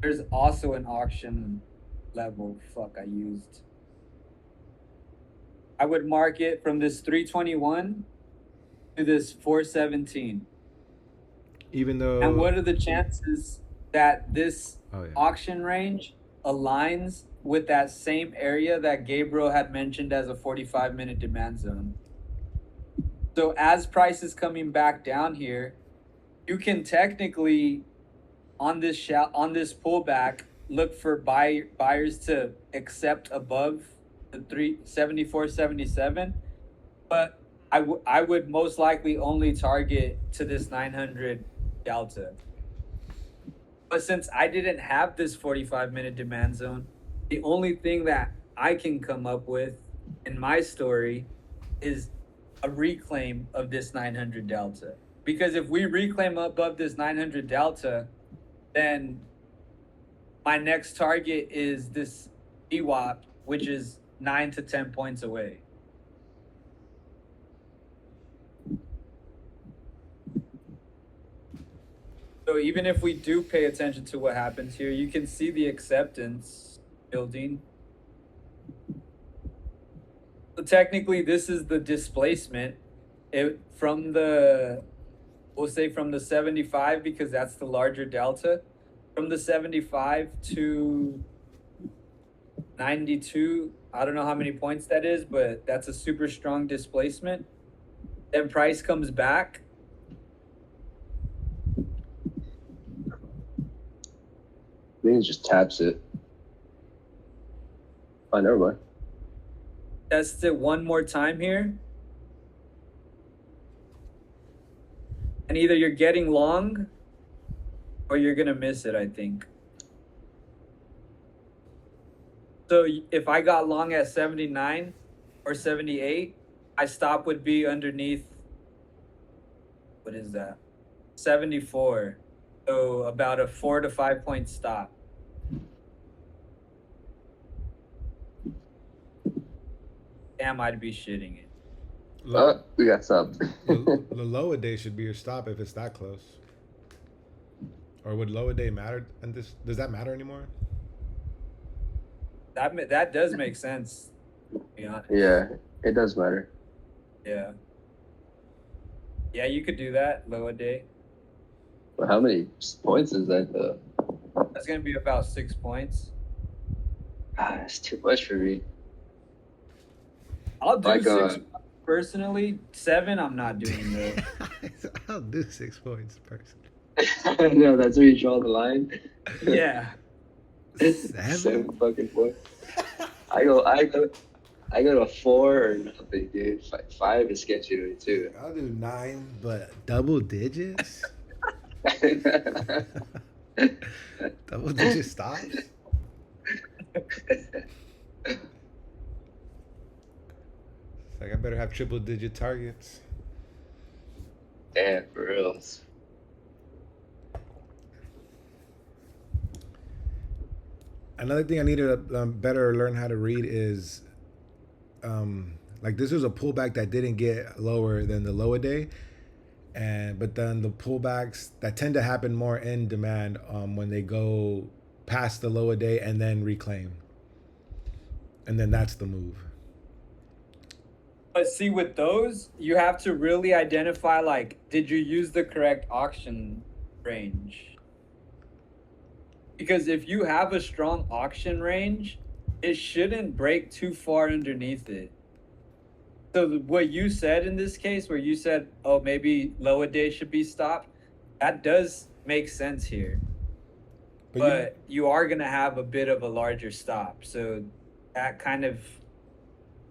There's also an auction level. Fuck, I would mark it from this 321 to this 417. Even though. And what are the chances that this Oh, yeah. auction range aligns with that same area that Gabriel had mentioned as a 45-minute demand zone? So as price is coming back down here, you can technically on this pullback look for buyers to accept above the 374.77, but I would most likely only target to this 900 delta. But since I didn't have this 45-minute demand zone, the only thing that I can come up with in my story is a reclaim of this 900 delta. Because if we reclaim above this 900 delta, then my next target is this EWAP, which is 9 to 10 points away. So even if we do pay attention to what happens here, you can see the acceptance building. So technically, this is the displacement from the, we'll say from the 75 because that's the larger delta. From the 75 to 92, I don't know how many points that is, but that's a super strong displacement. Then price comes back. I think it just taps it. Oh, never mind. Test it one more time here. And either you're getting long or you're going to miss it, I think. So if I got long at 79 or 78, my stop would be underneath, what is that? 74. So about a 4 to 5 point stop. Damn, I'd be shitting it. Oh, we got stopped. the lower day should be your stop if it's that close. Or would lower day matter? And this does that matter anymore? That does make sense. To be honest. Yeah, it does matter. Yeah. Yeah, you could do that lower day. But how many points is that though? That's gonna be about 6 points. Ah, that's too much for me. I'll do Like, 6 personally. 7, I'm not doing though. I'll do 6 points person. No, that's where you draw the line. Yeah. 7 fucking points. I go to a 4 or nothing, dude. 5 is sketchy to me too. I'll do 9, but double digits. Double digit stops. It's like I better have triple digit targets. Damn, for real. Another thing I need to better learn how to read is, like this was a pullback that didn't get lower than the lower day, but then the pullbacks that tend to happen more in demand when they go past the lower day and then reclaim, and then that's the move. But see, with those, you have to really identify, like, did you use the correct auction range? Because if you have a strong auction range, it shouldn't break too far underneath it. So what you said in this case, where you said, oh, maybe lower day should be stopped, that does make sense here. But you are going to have a bit of a larger stop. So that kind of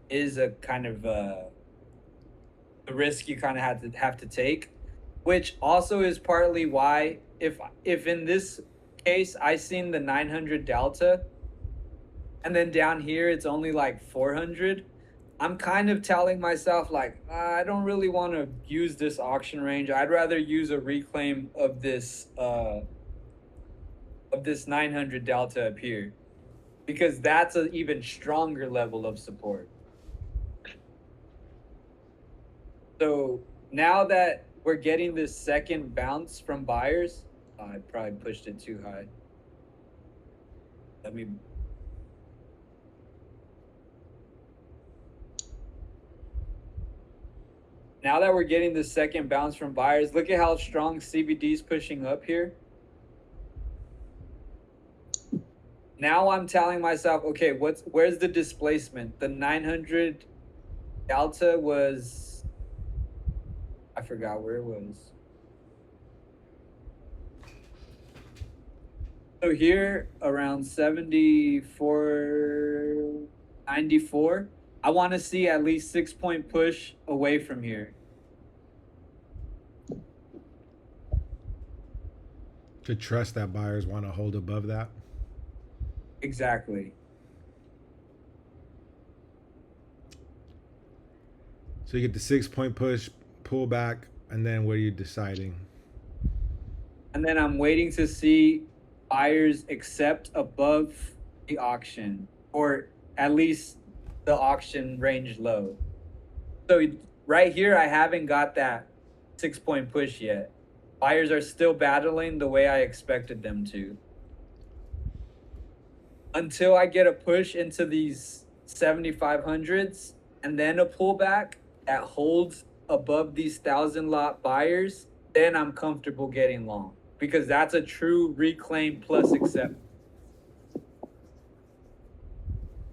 is a kind of the risk you kind of have to take, which also is partly why if in this case I seen the 900 delta, and then down here it's only like 400, I'm kind of telling myself like I don't really want to use this auction range. I'd rather use a reclaim of this 900 delta up here, because that's an even stronger level of support. So now that we're getting this second bounce from buyers, I probably pushed it too high. Let me. Now that we're getting the second bounce from buyers, look at how strong CBD is pushing up here. Now I'm telling myself, okay, where's the displacement? The 900 delta was, I forgot where it was. So here around 74.94, I want to see at least 6-point push away from here. To trust that buyers want to hold above that. Exactly. So you get the 6-point push, pull back, and then what are you deciding? And then I'm waiting to see buyers accept above the auction, or at least the auction range low. So right here, I haven't got that 6-point push yet. Buyers are still battling the way I expected them to. Until I get a push into these 7,500s and then a pullback that holds above these 1,000 lot buyers, then I'm comfortable getting long, because that's a true reclaim plus accept.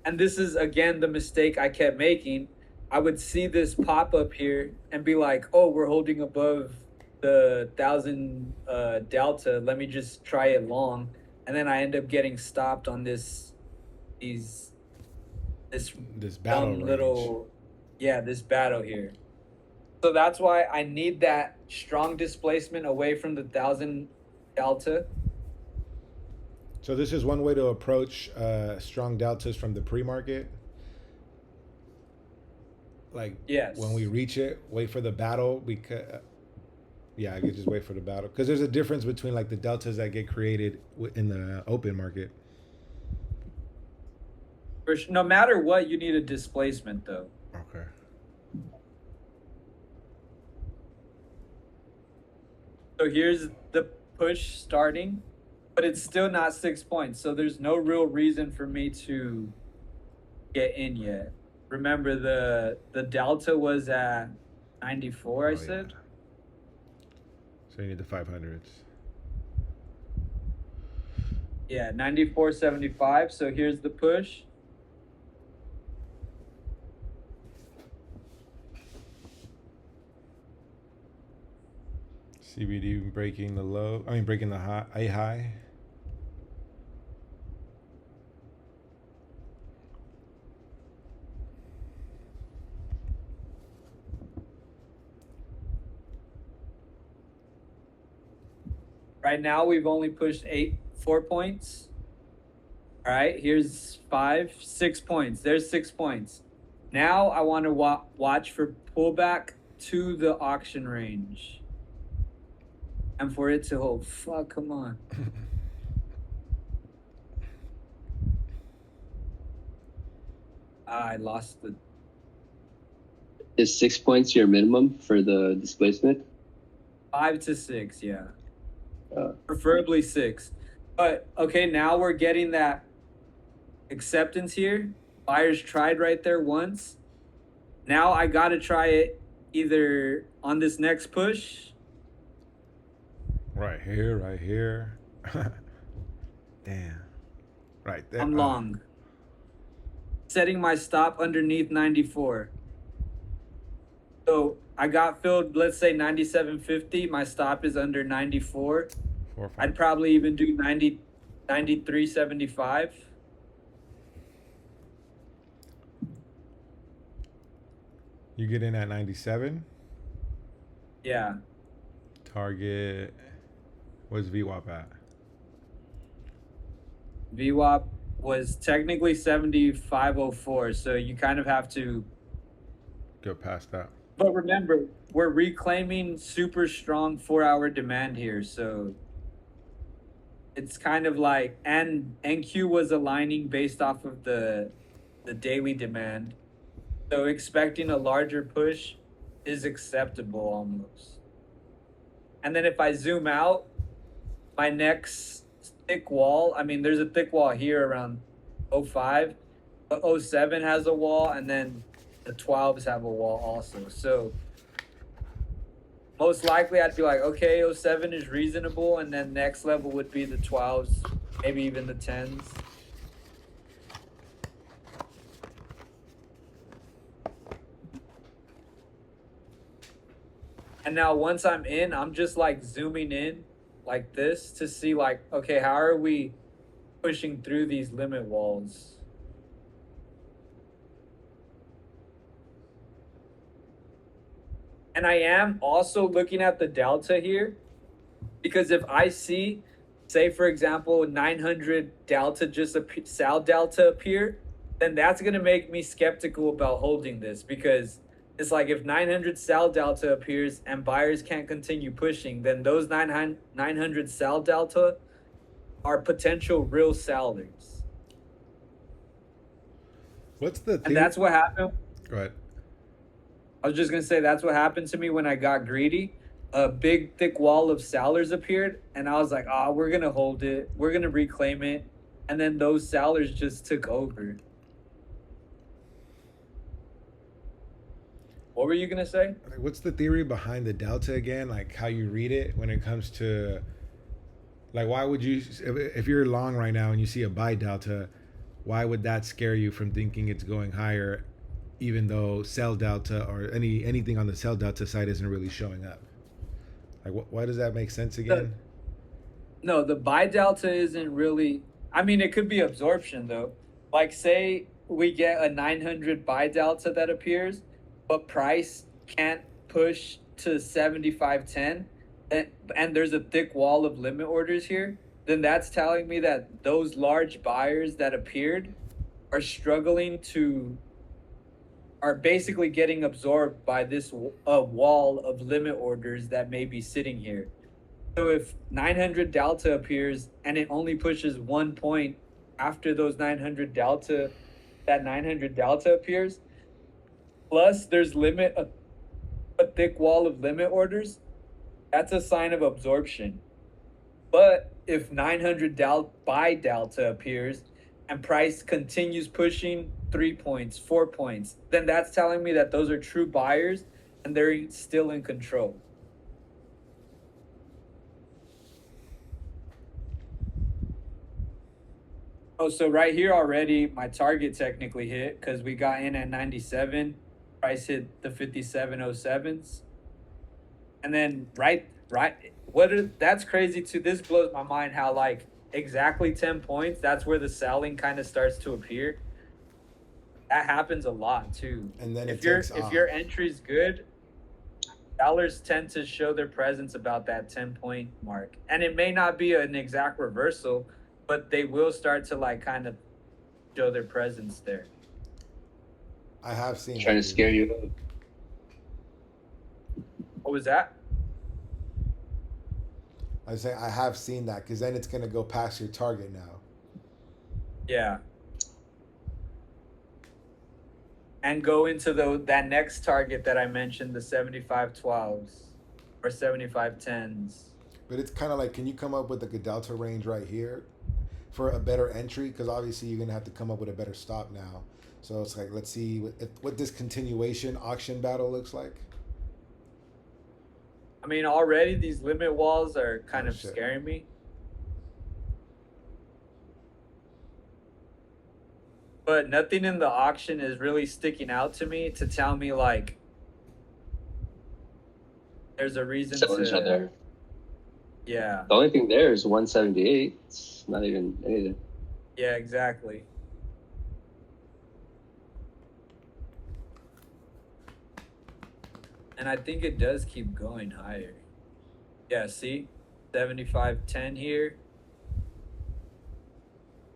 And this is again the mistake I kept making. I would see this pop up here and be like, oh, we're holding above the 1,000 delta, let me just try it long. And then I end up getting stopped on this battle dumb little, this battle here. So that's why I need that strong displacement away from the 1,000 delta. So this is one way to approach strong deltas from the pre-market. Like, yes, when we reach it, wait for the battle. Because I could just wait for the battle, because there's a difference between like the deltas that get created in the open market. No matter what, you need a displacement though. Okay. So here's the push starting, but it's still not 6 points. So there's no real reason for me to get in yet. Remember the delta was at 94, I Oh yeah. said? So you need the 500s. Yeah, 94.75. So here's the push. CBD breaking the low. I mean breaking the high. A high. Right now we've only pushed 4 points. All right, here's 6 points. There's 6 points. Now I want to watch for pullback to the auction range. And for it to hold. Fuck, come on. I lost the. Is 6 points your minimum for the displacement? 5 to 6, yeah. Uh, Preferably 6. But okay, now we're getting that acceptance here. Buyers tried right there once. Now I gotta try it either on this next push. Right here. Right here. Damn. Right there. I'm long. Setting my stop underneath 94. So I got filled, let's say 97.50. My stop is under 94. 4, 5. I'd probably even do 93.75. You get in at 97. Yeah. Target. What's VWAP at? VWAP was technically 75.04. So you kind of have to. Go past that. But remember, we're reclaiming super strong 4-hour demand here. So it's kind of like, and NQ was aligning based off of the daily demand. So expecting a larger push is acceptable almost. And then if I zoom out, my next thick wall, I mean, there's a thick wall here around 05, but 07 has a wall, and then the 12s have a wall also. So most likely I'd be like, okay, 07 is reasonable, and then next level would be the 12s, maybe even the 10s. And now once I'm in, I'm just like zooming in like this to see like, okay, how are we pushing through these limit walls? And I am also looking at the delta here, because if I see, say for example, 900 delta Sal delta appear, then that's going to make me skeptical about holding this, because it's like if 900 Sal delta appears and buyers can't continue pushing, then those 900 Sal delta are potential real sellers. What's the And that's what happened. Go ahead. I was just going to say that's what happened to me when I got greedy. A big thick wall of sellers appeared, and I was like, "Ah, we're gonna hold it. We're gonna reclaim it," and then those sellers just took over. What were you gonna say? Like, what's the theory behind the delta again? Like how you read it when it comes to, like, why would you, if you're long right now and you see a buy delta, why would that scare you from thinking it's going higher, even though sell delta or anything on the sell delta side isn't really showing up? Like, why does that make sense again? No, the buy delta isn't really. I mean, it could be absorption though. Like, say we get a 900 buy delta that appears, but price can't push to 75.10, and there's a thick wall of limit orders here. Then that's telling me that those large buyers that appeared are struggling to, are basically getting absorbed by this wall of limit orders that may be sitting here. So if 900 delta appears and it only pushes 1 point after those 900 delta, that 900 delta appears, plus there's a thick wall of limit orders, That's a sign of absorption. But if 900 buy delta appears and price continues pushing 3 points, 4 points, then that's telling me that those are true buyers and they're still in control. Oh, so right here already, my target technically hit because we got in at 97. Price hit the 5707s. And then that's crazy too. This blows my mind how like exactly 10 points, that's where the selling kind of starts to appear. That happens a lot too. And then it If takes your off. entry's good, sellers tend to show their presence about that 10-point mark. And it may not be an exact reversal, but they will start to like kind of show their presence there. I have seen Trying that, to dude. scare you up. What was that? I was saying I have seen that because then it's gonna go past your target now. Yeah. And go into that next target that I mentioned, the 7512s or 7510s. But it's kind of like, can you come up with like a delta range right here for a better entry? Because obviously you're gonna have to come up with a better stop now. So it's like, let's see what this continuation auction battle looks like. I mean, already these limit walls are kind Oh of shit! scaring me. But nothing in the auction is really sticking out to me to tell me like there's a reason Sellers are to, there. yeah. The only thing there is 178. It's not even anything. Yeah, exactly. And I think it does keep going higher. Yeah, see? 7510 here.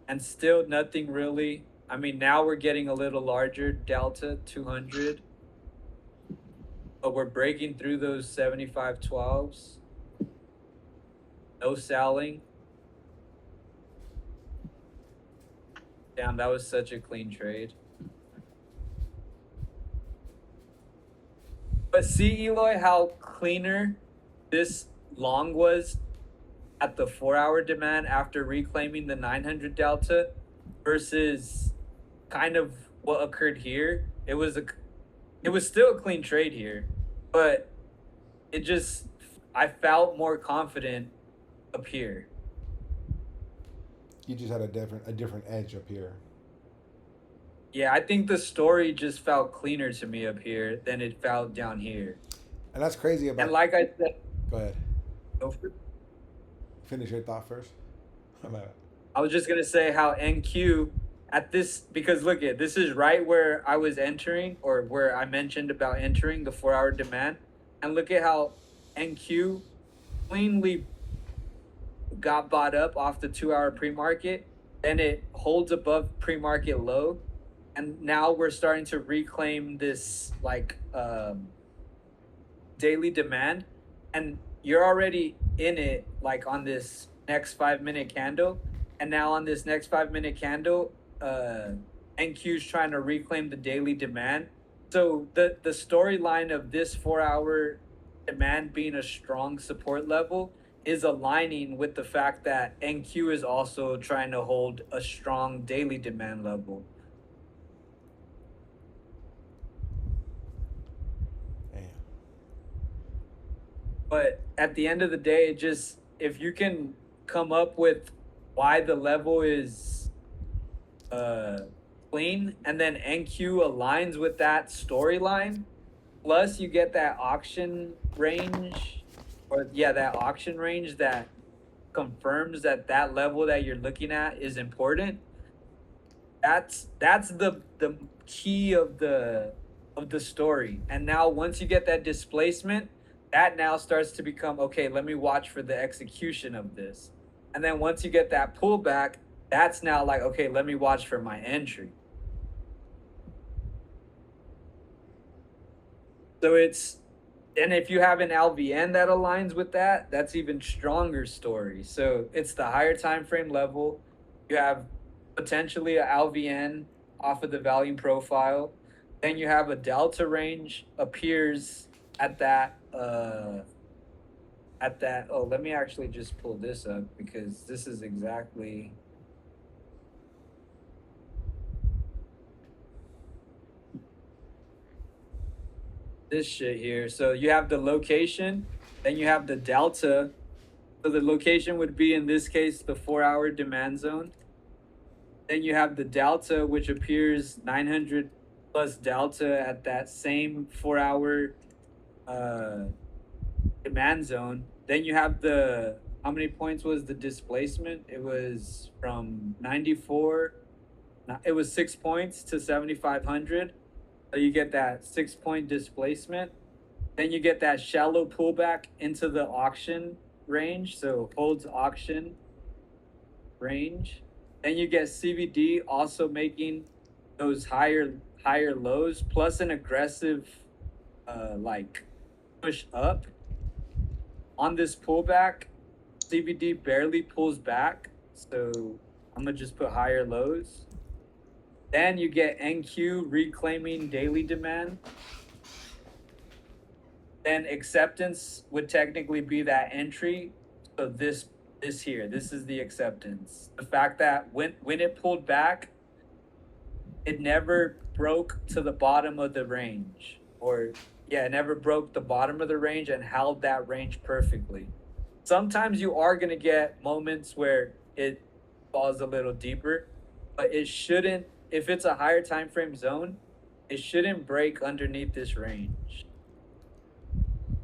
And still nothing really. I mean, now we're getting a little larger delta 200. But we're breaking through those 7512s. No selling. Damn, that was such a clean trade. But see, Eloy, how cleaner this long was at the 4 hour demand after reclaiming the 900 delta versus kind of what occurred here. It was still a clean trade here, but it just I felt more confident up here. You just had a different edge up here. Yeah, I think the story just felt cleaner to me up here than it felt down here. And that's crazy And about. like I said, Go ahead. go for- Finish your thought first. I was just gonna say how NQ at this, because look at this is right where I was entering or where I mentioned about entering the 4 hour demand, and look at how NQ cleanly got bought up off the 2 hour pre market, then it holds above pre market low, and now we're starting to reclaim this like daily demand, and you're already in it like on this next 5 minute candle, and now on this next 5 minute candle, NQ's trying to reclaim the daily demand. So the storyline of this 4 hour demand being a strong support level is aligning with the fact that NQ is also trying to hold a strong daily demand level. Damn. But at the end of the day, it just if you can come up with why the level is uh clean and then NQ aligns with that storyline, plus you get that auction range or yeah, that auction range that confirms that that level that you're looking at is important. That's the key of the story. And now once you get that displacement, that now starts to become okay, let me watch for the execution of this. And then once you get that pullback, that's now like okay, let me watch for my entry. So it's and if you have an LVN that aligns with that, that's even stronger story. So it's the higher time frame level. You have potentially a LVN off of the volume profile. Then you have a delta range appears at that at that. Oh, let me actually just pull this up because this is exactly this shit here. So you have the location, then you have the delta. So the location would be in this case the 4-hour demand zone. Then you have the delta, which appears 900 plus delta at that same 4-hour uh, demand zone. Then you have the how many points was the displacement? It was from 94. It was 6 points to 7,500. So you get that 6 point displacement. Then you get that shallow pullback into the auction range. So holds auction range. Then you get CVD also making those higher lows plus an aggressive like push up on this pullback. CVD barely pulls back, so I'm gonna just put higher lows. Then you get NQ reclaiming daily demand. Then acceptance would technically be that entry. So this here, this is the acceptance. The fact that when it pulled back, it never broke to the bottom of the range. Or yeah, it never broke the bottom of the range and held that range perfectly. Sometimes you are gonna get moments where it falls a little deeper, but it shouldn't if it's a higher time frame zone, it shouldn't break underneath this range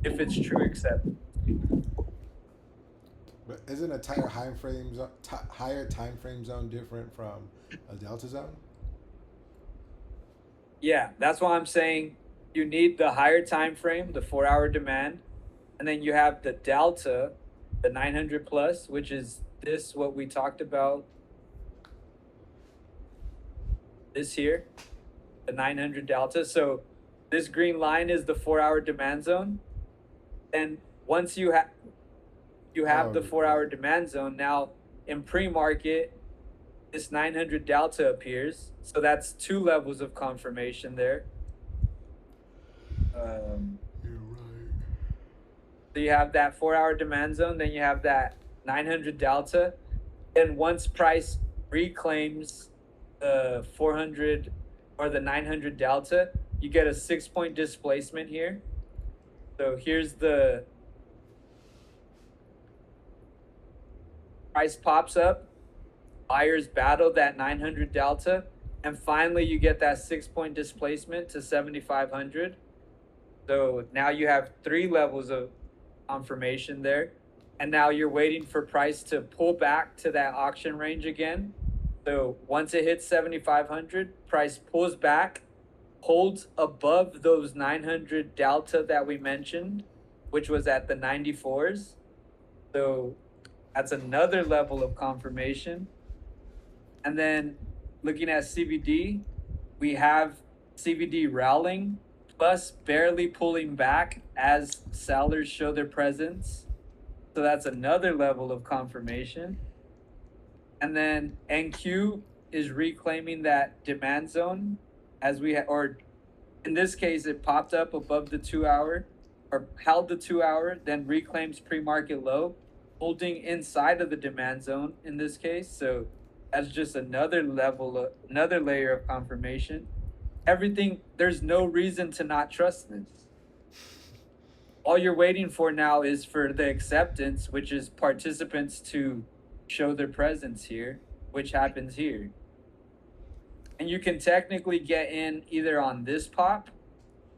if it's true acceptance. But isn't a higher time frame zone different from a delta zone? Yeah, that's why I'm saying you need the higher time frame, the 4-hour demand, and then you have the delta, the 900 plus, which is this what we talked about. This here, the 900 delta. So this green line is the 4-hour demand zone. And once you have the 4-hour demand zone, now in pre-market, this 900 delta appears. So that's two levels of confirmation there. You're right. So you have that 4-hour demand zone, then you have that 900 delta. Then once price reclaims the 400 or the 900 delta, you get a 6 point displacement here. So here's the price pops up, buyers battle that 900 delta, and finally you get that 6 point displacement to 7,500. So now you have three levels of confirmation there. And now you're waiting for price to pull back to that auction range again. So once it hits 7,500, price pulls back, holds above those 900 delta that we mentioned, which was at the 94s. So that's another level of confirmation. And then looking at CVD, we have CVD rallying plus barely pulling back as sellers show their presence. So that's another level of confirmation. And then NQ is reclaiming that demand zone as or in this case, it popped up above the 2-hour or held the 2-hour, then reclaims pre-market low, holding inside of the demand zone in this case. So that's just another another layer of confirmation. Everything, there's no reason to not trust this. All you're waiting for now is for the acceptance, which is participants to show their presence here, which happens here. And you can technically get in either on this pop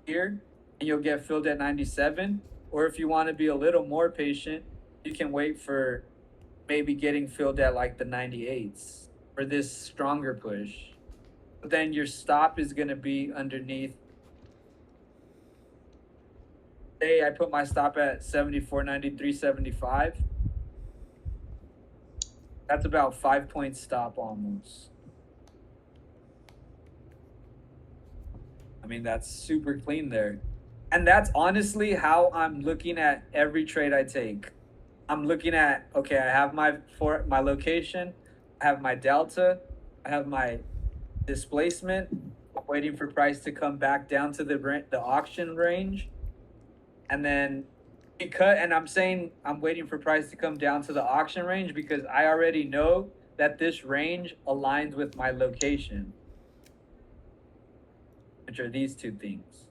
here and you'll get filled at 97, or if you want to be a little more patient, you can wait for maybe getting filled at like the 98s for this stronger push. But then your stop is going to be underneath. Say I put my stop at 74.93.75. That's about 5 point stop almost. I mean, that's super clean there. And that's honestly how I'm looking at every trade I take. I'm looking at, okay, I have my location, I have my delta, I have my displacement. I'm waiting for price to come back down to the auction range, and then because, and I'm saying I'm waiting for price to come down to the auction range because I already know that this range aligns with my location, which are these two things.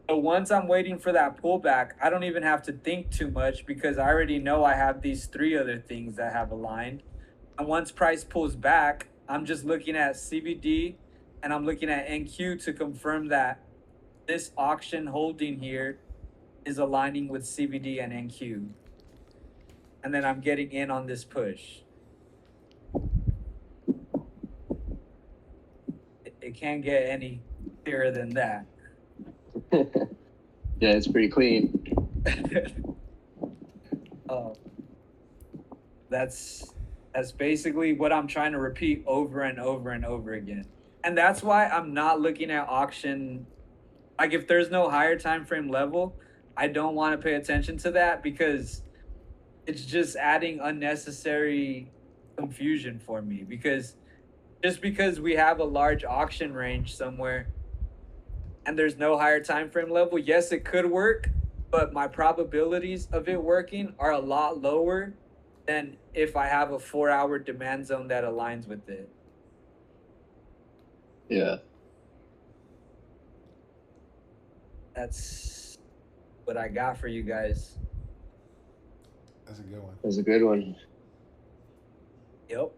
So once I'm waiting for that pullback, I don't even have to think too much because I already know I have these three other things that have aligned. And once price pulls back, I'm just looking at CBD and I'm looking at NQ to confirm that this auction holding here is aligning with CBD and NQ. And then I'm getting in on this push. It can't get any clearer than that. Yeah, it's pretty clean. uh, that's basically what I'm trying to repeat over and over and over again. And that's why I'm not looking at auction. Like if there's no higher time frame level, I don't want to pay attention to that because it's just adding unnecessary confusion for me. Because just because we have a large auction range somewhere and there's no higher time frame level, yes, it could work, but my probabilities of it working are a lot lower than if I have a 4 hour demand zone that aligns with it. Yeah. That's what I got for you guys. That's a good one. That's a good one. Yep.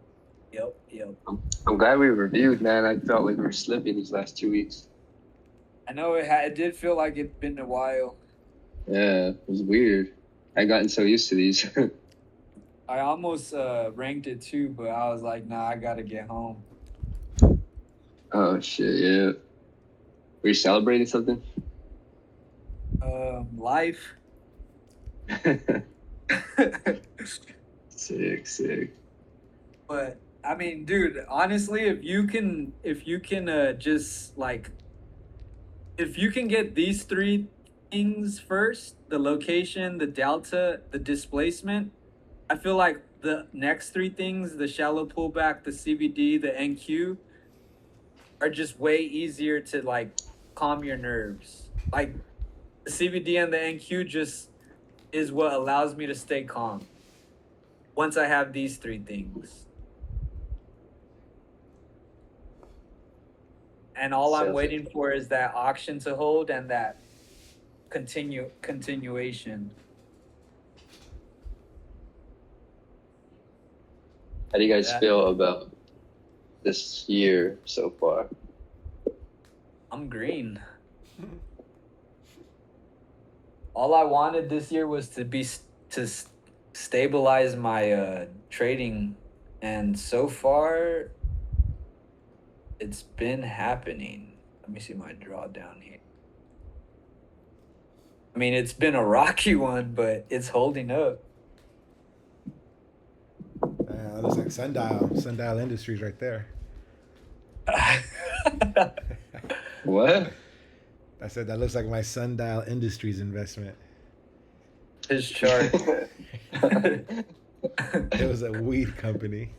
I'm glad we reviewed, man. I felt like we were slipping these last 2 weeks. I know it did feel like it'd been a while. Yeah, it was weird. I gotten so used to these. I almost ranked it too, but I was like, nah, I gotta get home. Oh shit, yeah. Were you celebrating something? Life. Sick. But I mean, dude, honestly, if you can just like if you can get these three things first, the location, the delta, the displacement, I feel like the next three things, the shallow pullback, the CBD, the NQ, are just way easier to like calm your nerves. Like the CBD and the NQ just is what allows me to stay calm. Once I have these three things. And all I'm waiting for is that auction to hold and that continuation. How do you guys feel about this year so far? I'm green. All I wanted this year was to stabilize my trading, and so far it's been happening. Let me see my drawdown here. I mean, it's been a rocky one, but it's holding up. That looks like Sundial Industries right there. What? I said that looks like my Sundial Industries investment. His chart. It was a weed company.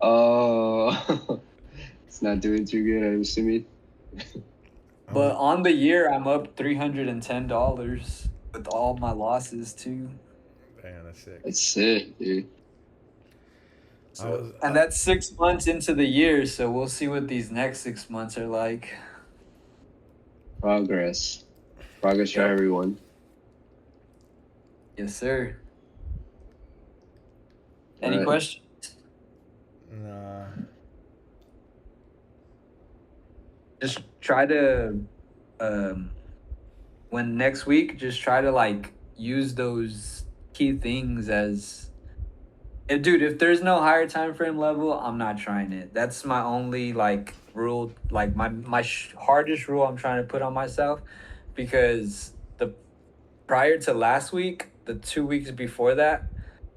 Oh, it's not doing too good, I'm assuming. But on the year, I'm up $310 with all my losses too. Damn, that's sick. That's sick, dude. And that's 6 months into the year, so we'll see what these next 6 months are like. Progress for everyone. Yes, sir. Any questions? Nah. Just try to, when next week, just try to like use those key things as, dude, if there's no higher time frame level, I'm not trying it. That's my only like rule, like my hardest rule I'm trying to put on myself, because prior to last week, the 2 weeks before that,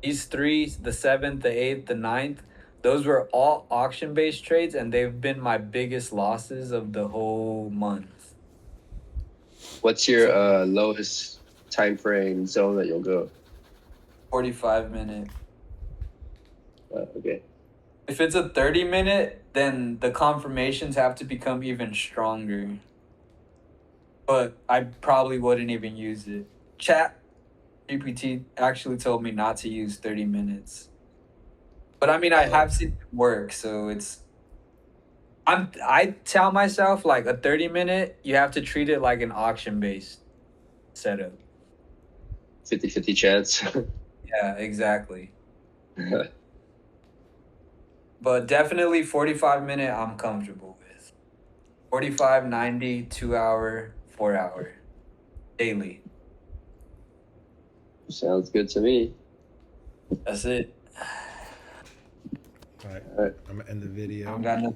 these three, the 7th, the 8th, the 9th, those were all auction based trades, and they've been my biggest losses of the whole month. What's your lowest time frame zone that you'll go? 45-minute. Okay. If it's a 30-minute, then the confirmations have to become even stronger. but I probably wouldn't even use it. Chat GPT actually told me not to use 30 minutes. But I mean, I have seen it work, so I tell myself like a 30-minute, you have to treat it like an auction based setup. 50-50 chance. Yeah, exactly. But definitely 45-minute I'm comfortable with. 45, 90, 2 hour, 4 hour daily. Sounds good to me. That's it. All right, All right. I'm gonna end the video. I'm gonna